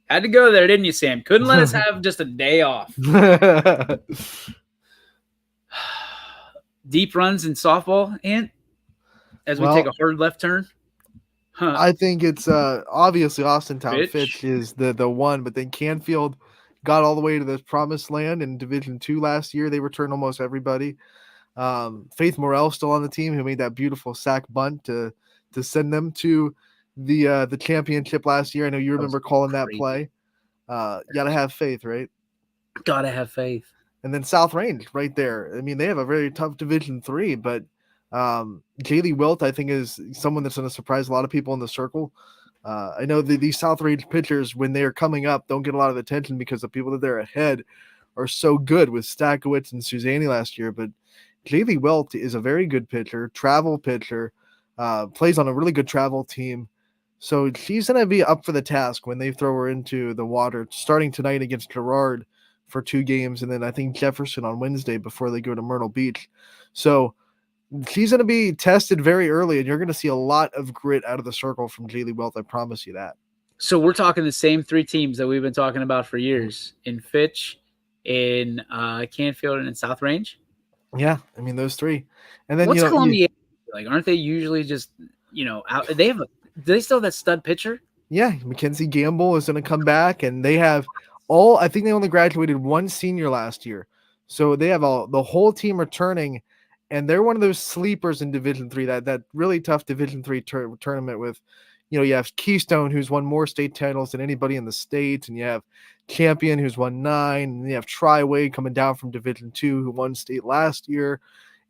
Had to go there, didn't you, Sam? Couldn't let us have just a day off. Deep runs in softball, and as we take a hard left turn. Huh. I think it's obviously Austintown Fitch is the one, but then Canfield got all the way to the promised land in Division II last year. They returned almost everybody. Faith Morrell still on the team, who made that beautiful sack bunt to send them to the championship last year. I know you remember calling that play. You gotta have faith, right? Gotta have faith. And then South Range right there. I mean, they have a very tough Division III, but Jaylee Wilt, I think, is someone that's going to surprise a lot of people in the circle. I know these South Range pitchers, when they are coming up, don't get a lot of attention because the people that they're ahead are so good with Stakowitz and Suzanne last year. But Jaylee Wilt is a very good pitcher, travel pitcher, plays on a really good travel team. So she's going to be up for the task when they throw her into the water, starting tonight against Girard for 2 games, and then I think Jefferson on Wednesday before they go to Myrtle Beach. So she's going to be tested very early, and you're going to see a lot of grit out of the circle from Jaylee Wilt. I promise you that. So we're talking the same 3 teams that we've been talking about for years in Fitch, in Canfield, and in South Range. Yeah, I mean those 3. And then what's Columbia like? Aren't they usually just out? Do they still have that stud pitcher? Yeah, Mackenzie Gamble is going to come back, and they have I think they only graduated 1 senior last year. So they have the whole team returning, and they're one of those sleepers in Division III, that really tough Division III tournament with, you have Keystone, who's won more state titles than anybody in the state, and you have Champion, who's won 9, and you have Triway coming down from Division II, who won state last year.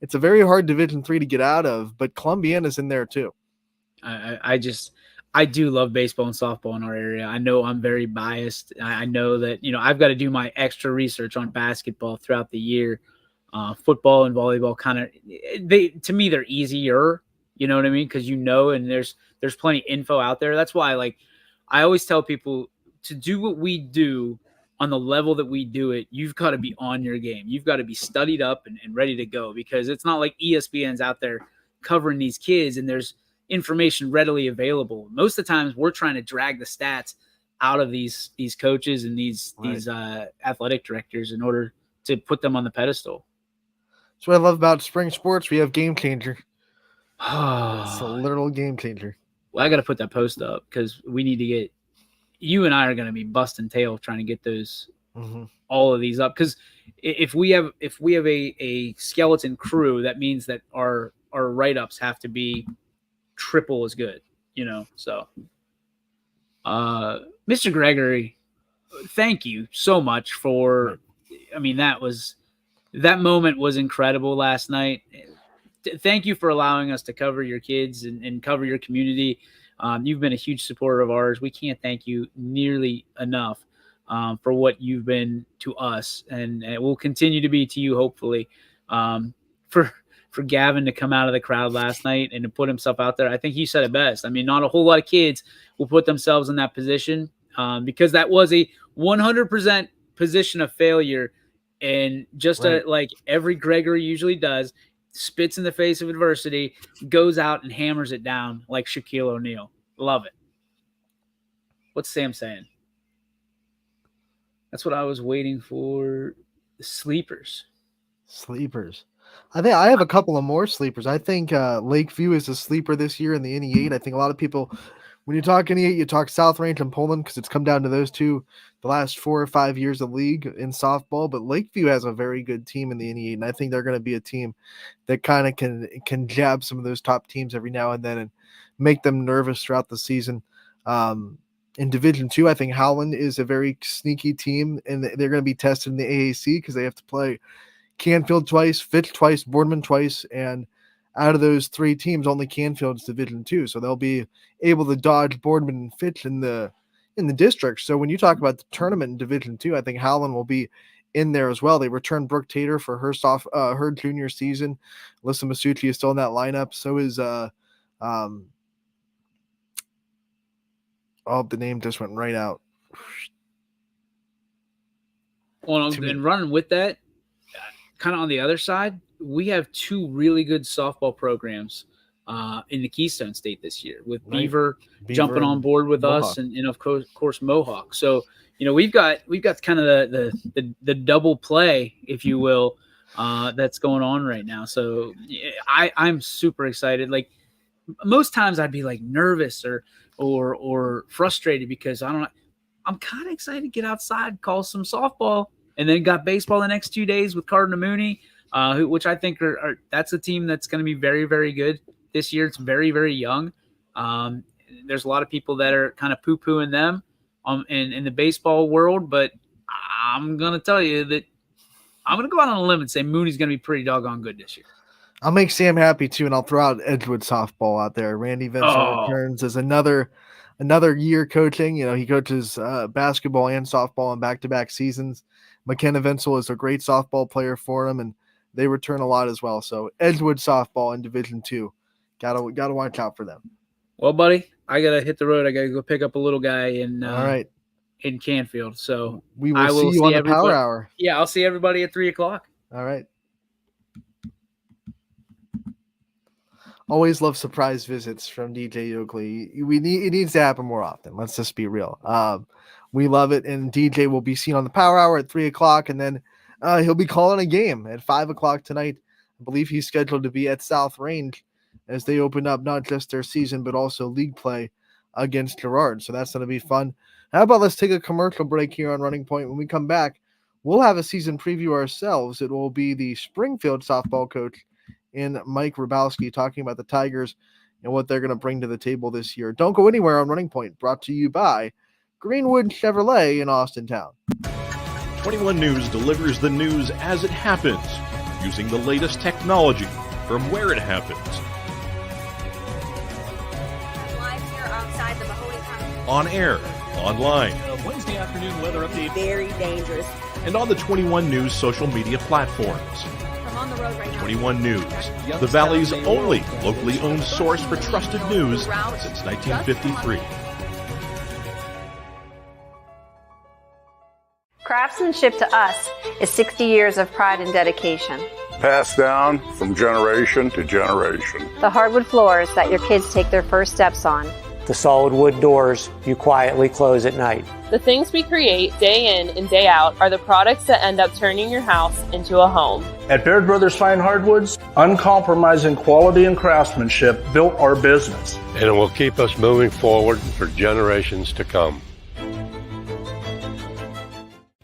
It's a very hard Division III to get out of, but Columbiana's in there too. I do love baseball and softball in our area. I know I'm very biased. I know that, I've got to do my extra research on basketball throughout the year. Football and volleyball to me, they're easier, you know what I mean? Because and there's plenty of info out there. That's why, I always tell people to do what we do on the level that we do it, you've got to be on your game. You've got to be studied up and ready to go, because it's not like ESPN's out there covering these kids and there's information readily available. Most of the times we're trying to drag the stats out of these coaches and these athletic directors in order to put them on the pedestal. That's what I love about spring sports. We have Game Changer. It's a literal game changer. Well, I got to put that post up because we need to get you and I are going to be busting tail trying to get those all of these up, because if we have a skeleton crew, that means that our write-ups have to be triple as good, so Mr. Gregory, thank you so much for that moment was incredible last night. Thank you for allowing us to cover your kids and cover your community. You've been a huge supporter of ours. We can't thank you nearly enough for what you've been to us, and it will continue to be to you, hopefully. For Gavin to come out of the crowd last night and to put himself out there, I think he said it best. I mean, not a whole lot of kids will put themselves in that position because that was a 100% position of failure. And just like every Gregory usually does, spits in the face of adversity, goes out and hammers it down like Shaquille O'Neal. Love it. What's Sam saying? That's what I was waiting for. The sleepers. I think I have a couple of more sleepers. I think Lakeview is a sleeper this year in the NE8. I think a lot of people, when you talk NE8, you talk South Range and Poland because it's come down to those two the last 4 or 5 years of league in softball. But Lakeview has a very good team in the NE8, and I think they're going to be a team that kind of can jab some of those top teams every now and then and make them nervous throughout the season. In Division II, I think Howland is a very sneaky team, and they're going to be tested in the AAC because they have to play Canfield twice, Fitch twice, Boardman twice, and out of those 3 teams, only Canfield's Division II, so they'll be able to dodge Boardman and Fitch in the in the district. So when you talk about the tournament in Division II, I think Howland will be in there as well. They returned Brooke Tater for her junior season. Alyssa Masucci is still in that lineup. So is the name just went right out. Well, and running with that, kind of on the other side, we have two really good softball programs in the Keystone State this year, with Beaver jumping on board with us, and of course Mohawk. So we've got kind of the double play, if you will, that's going on right now. So I'm super excited. Like most times I'd be like nervous or frustrated because I'm kind of excited to get outside, call some softball, and then got baseball the next 2 days with Cardinal Mooney, which I think that's a team that's going to be very, very good this year. It's very, very young. There's a lot of people that are kind of poo-pooing them in the baseball world, but I'm going to tell you that I'm going to go out on a limb and say Mooney's going to be pretty doggone good this year. I'll make Sam happy too, and I'll throw out Edgewood softball out there. Randy Vincent returns as another year coaching. He coaches basketball and softball in back-to-back seasons. McKenna Vincel is a great softball player for him, and they return a lot as well. So Edgewood softball in Division II, gotta watch out for them. Well, buddy, I gotta hit the road. I gotta go pick up a little guy in all right in Canfield. So we will see you on the Power Hour. Yeah, I'll see everybody at 3:00. All right. Always love surprise visits from DJ Yokley. It needs to happen more often. Let's just be real. We love it, and DJ will be seen on the Power Hour at 3:00, and then he'll be calling a game at 5:00 tonight. I believe he's scheduled to be at South Range as they open up not just their season but also league play against Girard. So that's going to be fun. How about let's take a commercial break here on Running Point. When we come back, we'll have a season preview ourselves. It will be the Springfield softball coach and Mike Rybowski talking about the Tigers and what they're going to bring to the table this year. Don't go anywhere on Running Point, brought to you by Greenwood Chevrolet in Austintown. 21 News delivers the news as it happens, using the latest technology from where it happens. Live here outside the Mahoney County. On air, online, Wednesday afternoon weather update. Very dangerous. and on the 21 News social media platforms. I'm on the road right now. 21 News, the Valley's only locally owned source for trusted news since 1953. Craftsmanship to us is 60 years of pride and dedication. Passed down from generation to generation. The hardwood floors that your kids take their first steps on. The solid wood doors you quietly close at night. The things we create day in and day out are the products that end up turning your house into a home. At Baird Brothers Fine Hardwoods, uncompromising quality and craftsmanship built our business. And it will keep us moving forward for generations to come.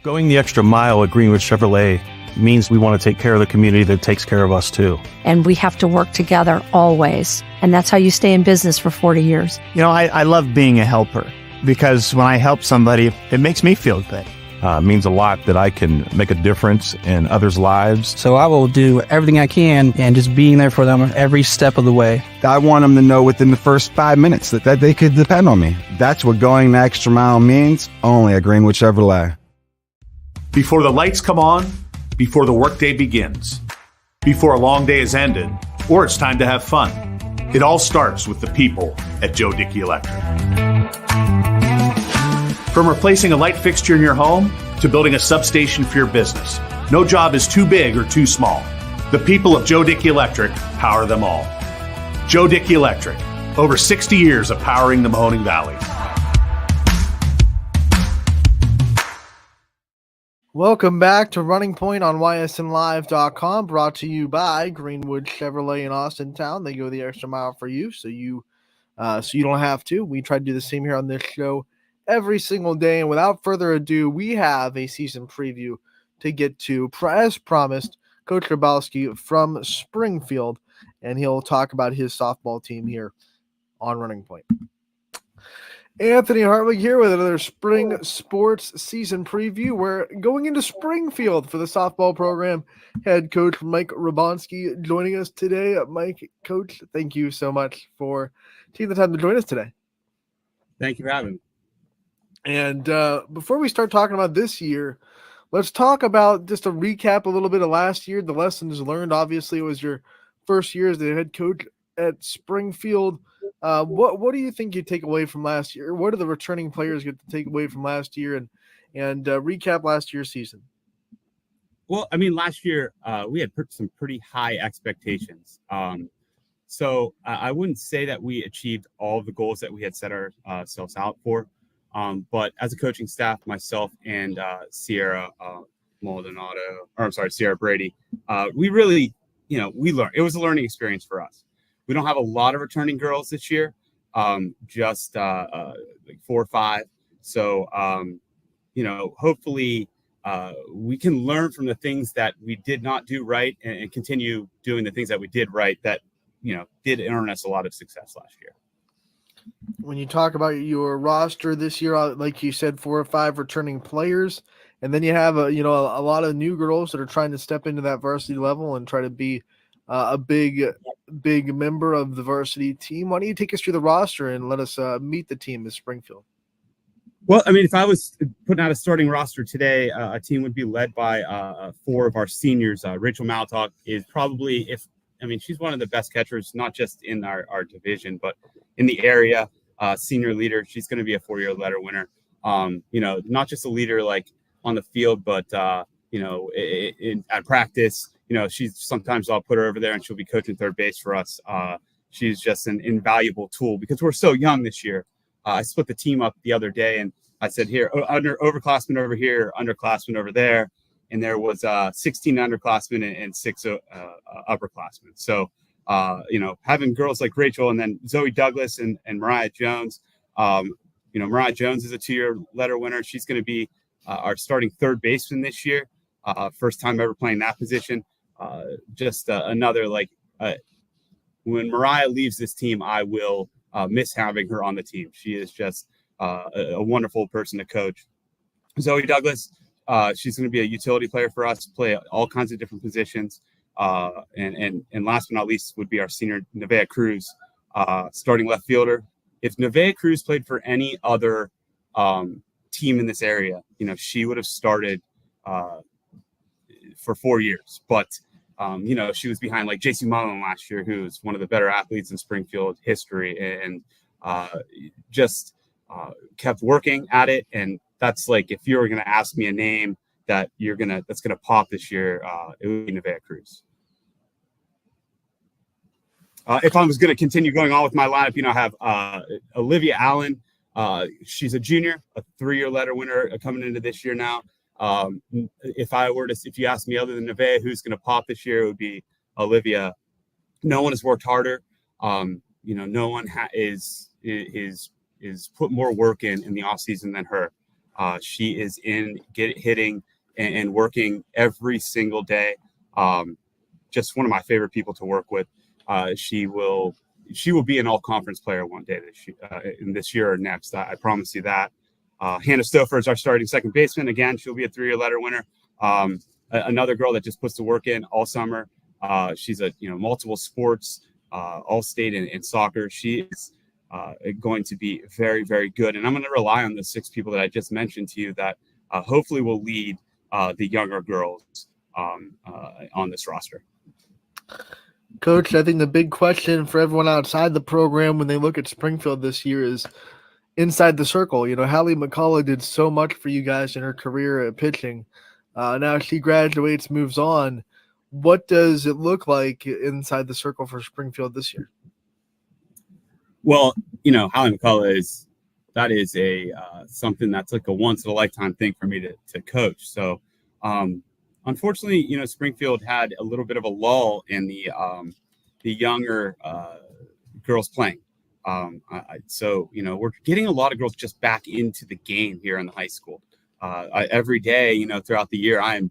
Going the extra mile at Greenwood Chevrolet means we want to take care of the community that takes care of us too. And we have to work together always. And that's how you stay in business for 40 years. I love being a helper because when I help somebody, it makes me feel good. It means a lot that I can make a difference in others' lives. So I will do everything I can and just being there for them every step of the way. I want them to know within the first 5 minutes that they could depend on me. That's what going the extra mile means, only at Greenwood Chevrolet. Before the lights come on, before the workday begins, before a long day is ended, or it's time to have fun. It all starts with the people at Joe Dickey Electric. From replacing a light fixture in your home to building a substation for your business, no job is too big or too small. The people of Joe Dickey Electric power them all. Joe Dickey Electric, over 60 years of powering the Mahoning Valley. Welcome back to Running Point on ysnlive.com, brought to you by Greenwood Chevrolet in Austintown. They go the extra mile for you, so you don't have to. We try to do the same here on this show every single day. And without further ado, we have a season preview to get to. As promised, Coach Rybowski from Springfield, and he'll talk about his softball team here on Running Point. Anthony Hartwig here with another spring sports season preview. We're going into Springfield for the softball program. Head coach Mike Rybowski joining us today. Mike, coach, thank you so much for taking the time to join us today. Thank you for having me. And before we start talking about this year, let's talk about just a recap a little bit of last year. The lessons learned. Obviously, it was your first year as the head coach at Springfield. What do you think you take away from last year? What do the returning players get to take away from last year, and recap last year's season? Well, I mean, last year we had some pretty high expectations. So I wouldn't say that we achieved all of the goals that we had set ourselves out for. But as a coaching staff, myself and Sierra Sierra Brady, we really, we learned. It was a learning experience for us. We don't have a lot of returning girls this year, just like 4 or 5. So, hopefully we can learn from the things that we did not do right and continue doing the things that we did right that, did earn us a lot of success last year. When you talk about your roster this year, like you said, 4 or 5 returning players, and then you have a lot of new girls that are trying to step into that varsity level and try to be a big member of the varsity team. Why don't you take us through the roster and let us meet the team at Springfield? Well, I mean, if I was putting out a starting roster today, a team would be led by 4 of our seniors. Rachel Maltalk is probably, she's one of the best catchers, not just in our division, but in the area. Senior leader. She's going to be a 4-year letter winner. Not just a leader like on the field, but at practice, sometimes I'll put her over there and she'll be coaching third base for us. She's just an invaluable tool because we're so young this year. I split the team up the other day and I said, here, overclassmen over here, underclassmen over there. And there was 16 underclassmen and 6 upperclassmen. So, having girls like Rachel and then Zoe Douglas and Mariah Jones, Mariah Jones is a 2-year letter winner. She's going to be our starting third baseman this year. First time ever playing that position. Another when Mariah leaves this team, I will miss having her on the team. She is just a wonderful person to coach. Zoe Douglas, she's going to be a utility player for us, play all kinds of different positions. And last but not least would be our senior Nevaeh Cruz, starting left fielder. If Nevaeh Cruz played for any other team in this area, she would have started for 4 years. But she was behind like JC Mullen last year, who's one of the better athletes in Springfield history, and kept working at it. And that's like, if you were going to ask me a name that's gonna pop this year, it would be Nevaeh Cruz. If I was going to continue going on with my lineup, I have Olivia Allen. She's a junior, a 3-year letter winner coming into this year now. If you ask me other than Nevaeh, who's going to pop this year, it would be Olivia. No one has worked harder. No one is put more work in the off season than her. She is hitting and working every single day. Just one of my favorite people to work with. She will be an all-conference player one day in this year or next. I promise you that. Hannah Stouffer is our starting second baseman. Again, she'll be a 3-year letter winner. Another girl that just puts the work in all summer. She's a multiple sports, all-state in soccer. She is going to be very, very good. And I'm going to rely on the 6 people that I just mentioned to you that hopefully will lead the younger girls on this roster. Coach, I think the big question for everyone outside the program when they look at Springfield this year is inside the circle. Hallie McCullough did so much for you guys in her career at pitching. Now she graduates, moves on. What does it look like inside the circle for Springfield this year? Well, Hallie McCullough is something that's like a once in a lifetime thing for me to coach. So, unfortunately, Springfield had a little bit of a lull in the younger girls playing. So we're getting a lot of girls just back into the game here in the high school. Every day, throughout the year, I'm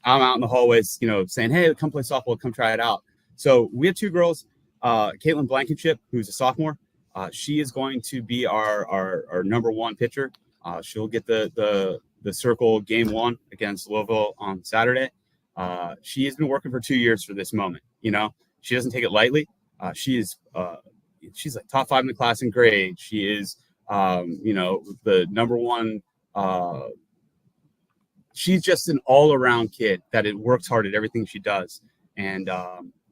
out in the hallways, saying, hey, come play softball, come try it out. So we have 2 girls, Caitlin Blankenship, who's a sophomore. She is going to be our number 1 pitcher. She'll get the circle game 1 against Louisville on Saturday. She has been working for 2 years for this moment. She doesn't take it lightly. She's like top 5 in the class in grade. She is The number one. She's just an all-around kid that it works hard at everything she does. And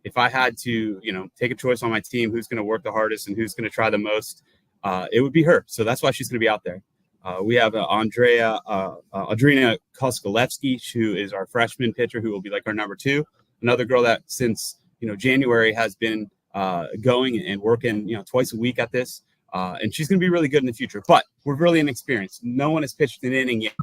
if I had to, take a choice on my team, who's going to work the hardest and who's going to try the most, it would be her. So that's why she's going to be out there. We have Adrina Koskalevsky, who is our freshman pitcher, who will be like our number 2. Another girl that since January has been going and working twice a week at this, and she's going to be really good in the future. But we're really inexperienced. No one has pitched an inning yet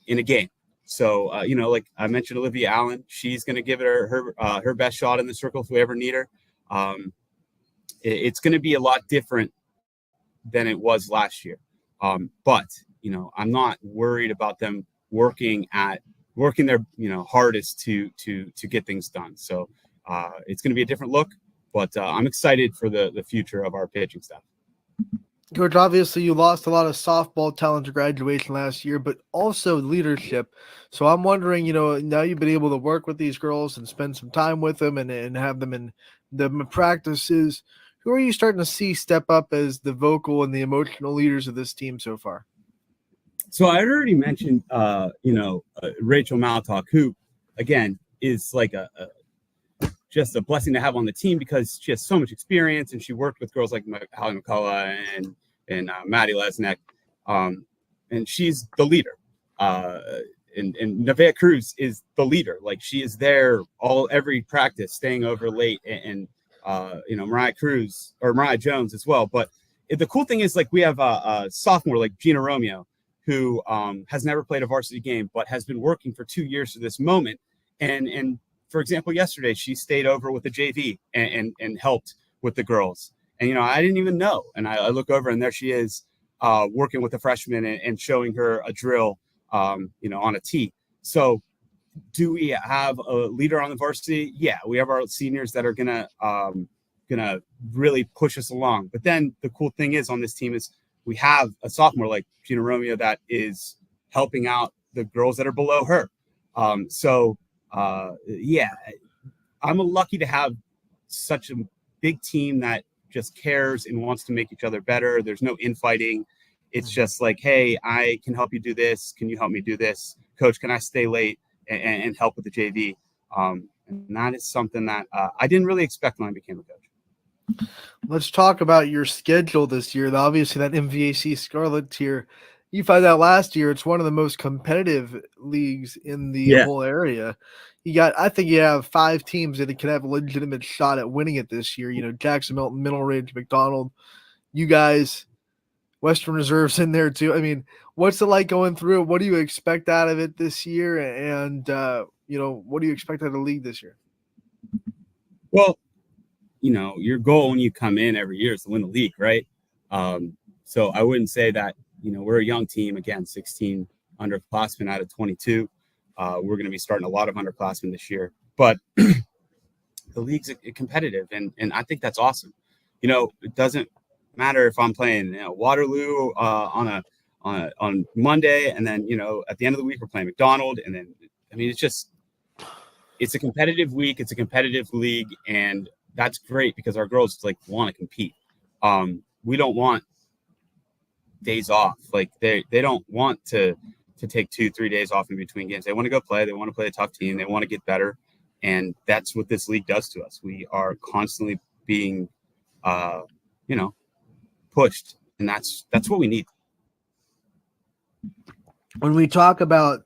in a game. So like I mentioned, Olivia Allen, she's going to give it her best shot in the circle if we ever need her. It's going to be a lot different than it was last year. But I'm not worried about them working their hardest to get things done. So it's going to be a different look, but I'm excited for the future of our pitching staff. Coach, obviously you lost a lot of softball talent to graduation last year, but also leadership. So I'm wondering, now you've been able to work with these girls and spend some time with them and have them in the practices. Who are you starting to see step up as the vocal and the emotional leaders of this team so far? So I already mentioned, Rachel Malatok, who, again, is like just a blessing to have on the team because she has so much experience and she worked with girls like Hallie McCullough and Maddie Lesnick. And she's the leader. And Nevaeh Cruz is the leader. Like she is there every practice, staying over late and Mariah Jones as well. But the cool thing is, like, we have a sophomore like Gina Romeo, who has never played a varsity game, but has been working for 2 years to this moment. And for example, yesterday she stayed over with the JV and helped with the girls. And, I didn't even know. And I look over and there she is working with the freshman and showing her a drill, on a tee. So do we have a leader on the varsity? Yeah, we have our seniors that are gonna really push us along. But then the cool thing is on this team is we have a sophomore like Gina Romeo that is helping out the girls that are below her. I'm lucky to have such a big team that just cares and wants to make each other better. There's no infighting. It's just like, hey, I can help you do this. Can you help me do this? Coach, can I stay late and help with the JV? And that is something that I didn't really expect when I became a coach. Let's talk about your schedule this year. Obviously, that MVAC Scarlet tier, you find out last year, it's one of the most competitive leagues in the whole area. I think you have 5 teams that can have a legitimate shot at winning it this year. Jackson, Milton, Middle Ridge, McDonald, you guys, Western Reserve's in there too. I mean, what's it like going through it? What do you expect out of it this year? And, what do you expect out of the league this year? Well, your goal when you come in every year is to win the league, right? So I wouldn't say that, we're a young team, again, 16 underclassmen out of 22. We're going to be starting a lot of underclassmen this year, but the league's competitive, and I think that's awesome. It doesn't matter if I'm playing Waterloo on Monday, and then at the end of the week we're playing McDonald, and then it's a competitive week, it's a competitive league, and that's great because our girls want to compete. We don't want days off. Like they don't want to take 2-3 days off in between games. They want to go play. They want to play a tough team. They want to get better. And that's what this league does to us. We are constantly being, pushed. And that's what we need. When we talk about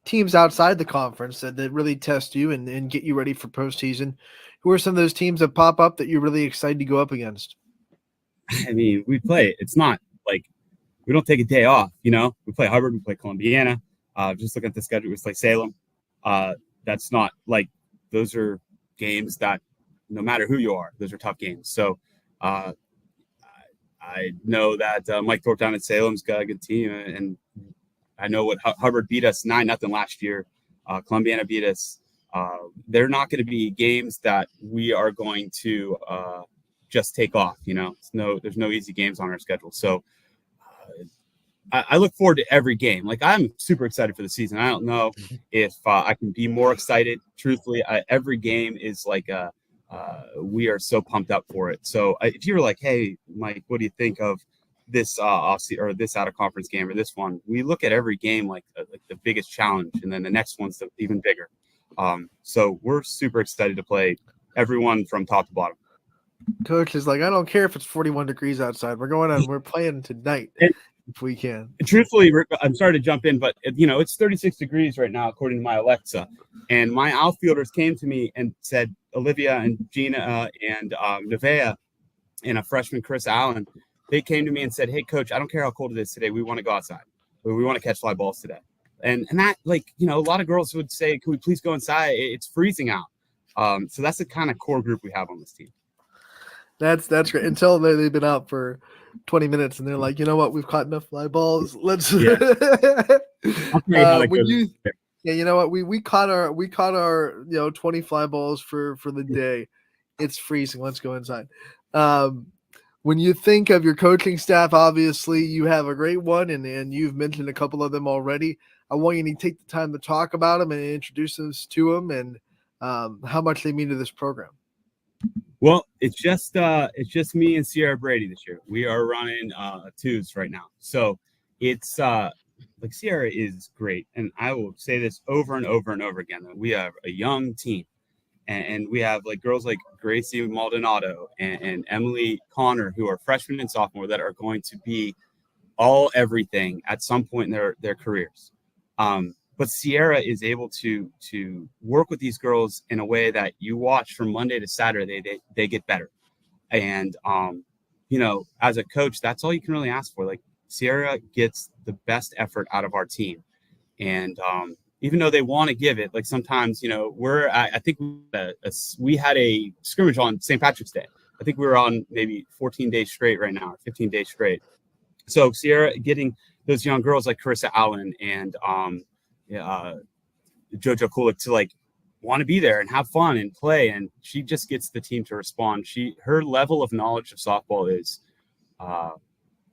teams outside the conference that really test you and get you ready for postseason, who are some of those teams that pop up that you're really excited to go up against? I mean, we play. It's not like we don't take a day off, We play Hubbard, we play Columbiana. Just looking at the schedule, we play Salem. That's not like those are games that no matter who you are, those are tough games. So I know that Mike Thorpe down at Salem's got a good team, and I know what Hubbard beat us 9-0 last year. Columbiana beat us. They're not going to be games that we are going to just take off. There's no easy games on our schedule. So I look forward to every game. Like, I'm super excited for the season. I don't know if I can be more excited. Truthfully, every game is like a we are so pumped up for it. So if you were like, hey, Mike, what do you think of this or this out of conference game or this one? We look at every game like the biggest challenge, and then the next one's even bigger. So we're super excited to play everyone from top to bottom. Coach is like, I don't care if it's 41 degrees outside. We're playing tonight if we can. Truthfully, Rick, I'm sorry to jump in, but it's 36 degrees right now according to my Alexa, and my outfielders came to me and said, Olivia and Gina and Nevaeh and a freshman, Chris Allen, they came to me and said, hey, Coach, I don't care how cold it is today. We want to go outside. We want to catch fly balls today. And that, a lot of girls would say, can we please go inside? It's freezing out. So that's the kind of core group we have on this team. That's great. Until they've been out for 20 minutes and they're like, you know what? We've caught enough fly balls. Let's. Yeah. You know what? We caught our 20 fly balls for the day. It's freezing. Let's go inside. When you think of your coaching staff, obviously you have a great one, and you've mentioned a couple of them already. I want you to take the time to talk about them and introduce us to them and how much they mean to this program. Well, it's just me and Sierra Brady this year. We are running twos right now. So it's Sierra is great. And I will say this over and over and over again. We have a young team. And we have girls like Gracie Maldonado and Emily Connor, who are freshmen and sophomore, that are going to be everything at some point in their careers. But Sierra is able to work with these girls in a way that you watch from Monday to Saturday, they get better. And, as a coach, that's all you can really ask for. Sierra gets the best effort out of our team. And, even though they want to give it, sometimes, I think we had a scrimmage on St. Patrick's Day. I think we were on maybe 14 days straight right now, or 15 days straight. So Sierra getting those young girls like Carissa Allen and JoJo Kulik to want to be there and have fun and play. And she just gets the team to respond. Her level of knowledge of softball is,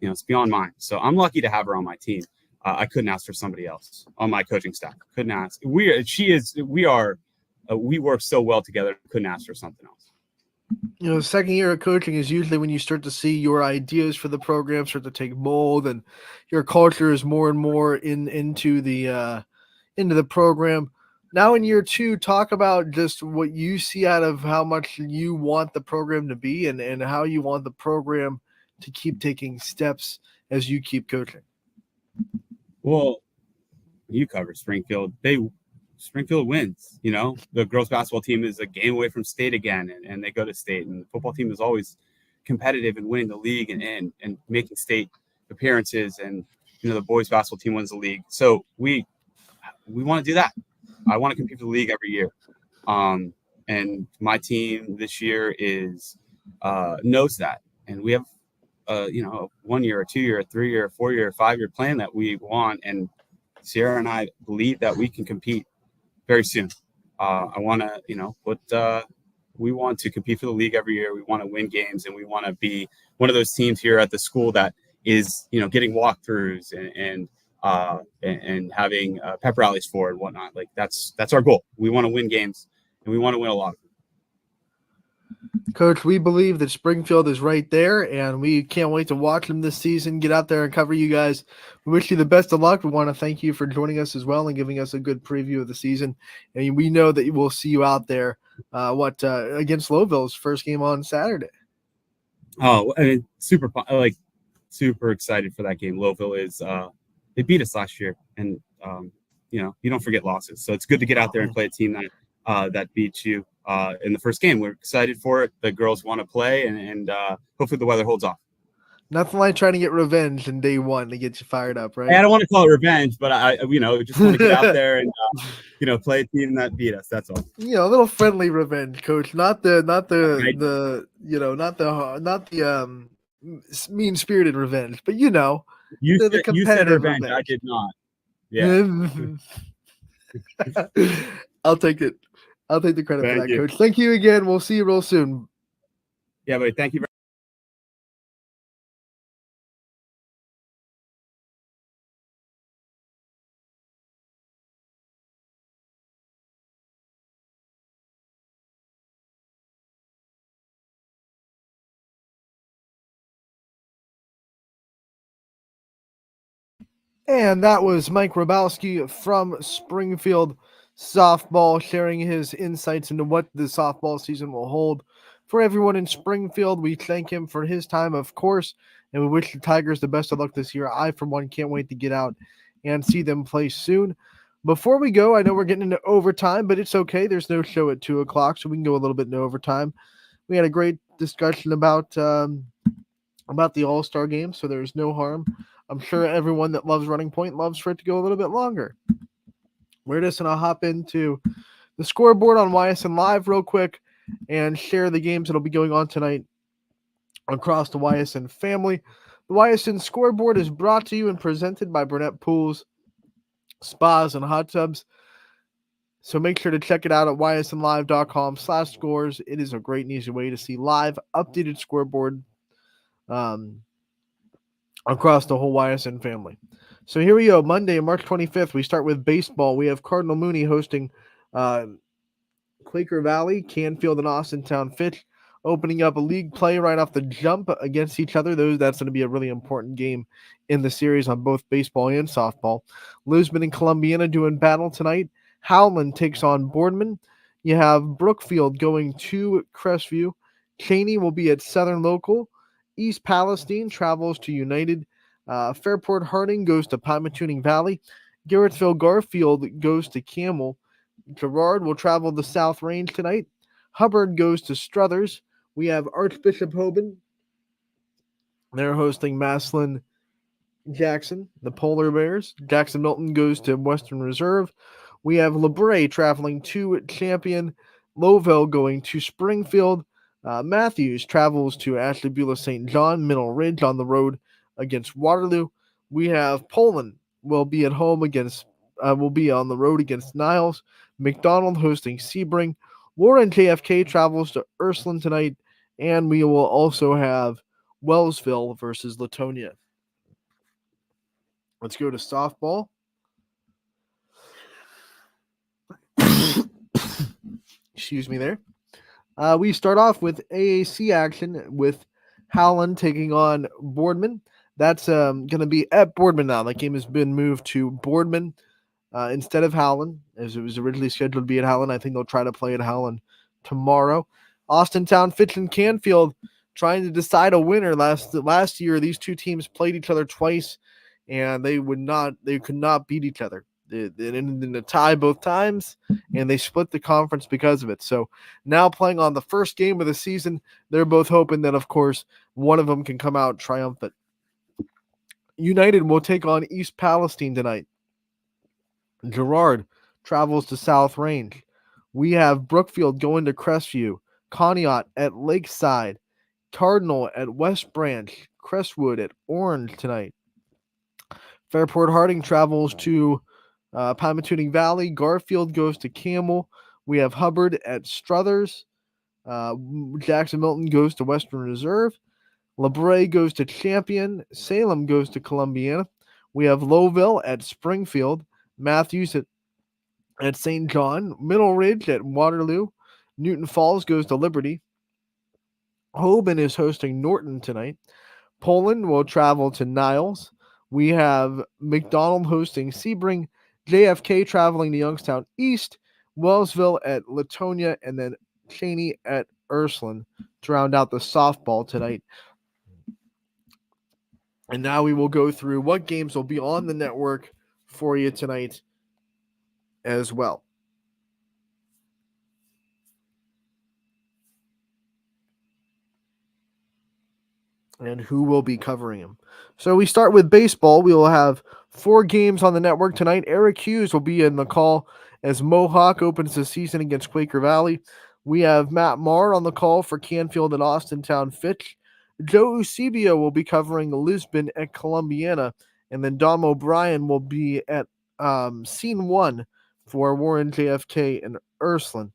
it's beyond mine. So I'm lucky to have her on my team. I couldn't ask for somebody else on my coaching staff. Couldn't ask. We work so well together. Couldn't ask for something else. Second year of coaching is usually when you start to see your ideas for the program start to take mold, and your culture is more and more into the program. Now in year two, talk about just what you see out of how much you want the program to be, and how you want the program to keep taking steps as you keep coaching. Well, you cover Springfield. Springfield wins. The girls basketball team is a game away from state again, and they go to state. And the football team is always competitive and winning the league and making state appearances. And the boys basketball team wins the league. So we want to do that. I want to compete for the league every year. And my team this year knows that, and we have 1 year, a 2 year, a 3 year, a 4 year, a 5 year plan that we want. And Sierra and I believe that we can compete very soon. I want to, we want to compete for the league every year. We want to win games, and we want to be one of those teams here at the school that is, getting walkthroughs and having pep rallies for and whatnot. That's our goal. We want to win games, and we want to win a lot of them. Coach, we believe that Springfield is right there, and we can't wait to watch them this season. Get out there and cover you guys. We wish you the best of luck. We want to thank you for joining us as well and giving us a good preview of the season. And we know that we'll see you out there against Lowville's first game on Saturday. Oh, I mean, super excited for that game. Lowville is they beat us last year, and you don't forget losses. So it's good to get out there and play a team that beats you in the first game. We're excited for it. The girls want to play, and hopefully the weather holds off. Nothing like trying to get revenge in day one to get you fired up, right? I don't want to call it revenge, but I just want to get out there and play a team that beat us. That's all. A little friendly revenge, Coach. Not the mean spirited revenge, but the competitive you said revenge. I did not. Yeah. I'll take it. I'll take the credit for that, Coach. Thank you again. We'll see you real soon. Yeah, buddy. Thank you very much. And that was Mike Grabowski from Springfield Softball sharing his insights into what the softball season will hold for everyone in Springfield. We thank him for his time, of course, and we wish the Tigers the best of luck this year. I, for one, can't wait to get out and see them play soon. Before we go, I know we're getting into overtime, but it's okay. There's no show at 2 o'clock, so we can go a little bit into overtime. We had a great discussion about the All-Star game, so there's no harm. I'm sure everyone that loves Running Point loves for it to go a little bit longer. We're just going to hop into the scoreboard on YSN Live real quick and share the games that will be going on tonight across the YSN family. The YSN scoreboard is brought to you and presented by Burnett Pools, Spas, and Hot Tubs. So make sure to check it out at ysnlive.com/scores. It is a great and easy way to see live updated scoreboard across the whole YSN family. So here we go. Monday, March 25th, we start with baseball. We have Cardinal Mooney hosting Quaker Valley, Canfield, and Austintown Fitch, opening up a league play right off the jump against each other. That's going to be a really important game in the series on both baseball and softball. Lisbon and Columbiana doing battle tonight. Howland takes on Boardman. You have Brookfield going to Crestview. Cheney will be at Southern Local. East Palestine travels to United. Fairport Harding goes to Pymatuning Valley. Garrettsville Garfield goes to Camel. Girard will travel to South Range tonight. Hubbard goes to Struthers. We have Archbishop Hoban. They're hosting Maslin Jackson, the Polar Bears. Jackson Milton goes to Western Reserve. We have LeBray traveling to Champion. Lowville going to Springfield. Matthews travels to Ashtabula St. John. Middle Ridge on the road against Waterloo. We have Poland will be at home will be on the road against Niles. McDonald hosting Sebring. Warren JFK travels to Ursuline tonight, and we will also have Wellsville versus Latonia. Let's go to softball. Excuse me there. We start off with AAC action with Howland taking on Boardman. That's going to be at Boardman now. That game has been moved to Boardman instead of Howland, as it was originally scheduled to be at Howland. I think they'll try to play at Howland tomorrow. Austintown Fitch and Canfield trying to decide a winner. Last year, these two teams played each other twice, and they could not beat each other. They ended in a tie both times, and they split the conference because of it. So now playing on the first game of the season, they're both hoping that, of course, one of them can come out triumphant. United will take on East Palestine tonight. Girard travels to South Range. We have Brookfield going to Crestview. Conneaut at Lakeside. Cardinal at West Branch. Crestwood at Orange tonight. Fairport Harding travels to Pymatuning Valley. Garfield goes to Camel. We have Hubbard at Struthers. Jackson Milton goes to Western Reserve. LeBray goes to Champion. Salem goes to Columbiana. We have Lowville at Springfield. Matthews at St. John. Middle Ridge at Waterloo. Newton Falls goes to Liberty. Hoban is hosting Norton tonight. Poland will travel to Niles. We have McDonald hosting Sebring. JFK traveling to Youngstown East. Wellsville at Latonia. And then Cheney at Ursuline to round out the softball tonight. And now we will go through what games will be on the network for you tonight as well. And who will be covering them. So we start with baseball. We will have 4 games on the network tonight. Eric Hughes will be in the call as Mohawk opens the season against Quaker Valley. We have Matt Marr on the call for Canfield and Austintown Fitch. Joe Eusebio will be covering Lisbon at Columbiana. And then Dom O'Brien will be at Scene 1 for Warren JFK and Ursuline.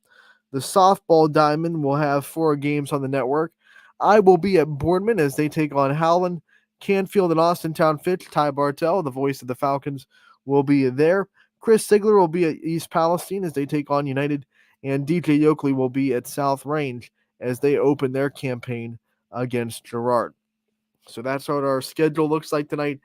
The softball diamond will have 4 games on the network. I will be at Boardman as they take on Howland. Canfield and Austintown Fitch. Ty Bartell, the voice of the Falcons, will be there. Chris Sigler will be at East Palestine as they take on United. And DJ Yoakley will be at South Range as they open their campaign against Girard. So that's what our schedule looks like tonight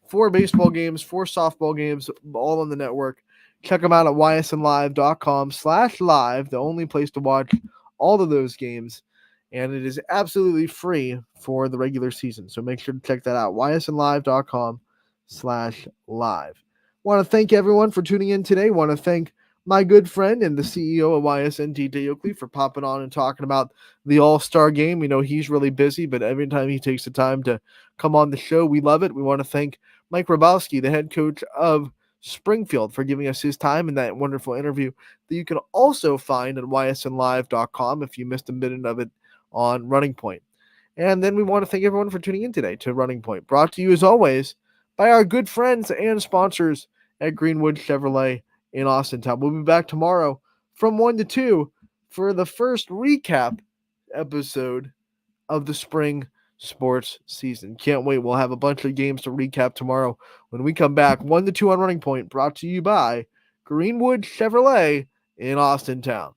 4 baseball games, 4 softball games, all on the network. Check them out at ysnlive.com/live, the only place to watch all of those games. And it is absolutely free for the regular season. So make sure to check that out, ysnlive.com/live. Want to thank everyone for tuning in today. Want to thank my good friend and the CEO of YSN, TJ Oakley, for popping on and talking about the All-Star game. We know he's really busy, but every time he takes the time to come on the show, we love it. We want to thank Mike Grabowski, the head coach of Springfield, for giving us his time in that wonderful interview that you can also find at ysnlive.com if you missed a minute of it on Running Point. And then we want to thank everyone for tuning in today to Running Point, brought to you as always by our good friends and sponsors at Greenwood Chevrolet in Austintown. We'll be back tomorrow from 1 to 2 for the first recap episode of the spring sports season. Can't wait. We'll have a bunch of games to recap tomorrow when we come back 1 to 2 on Running Point, brought to you by Greenwood Chevrolet in Austintown.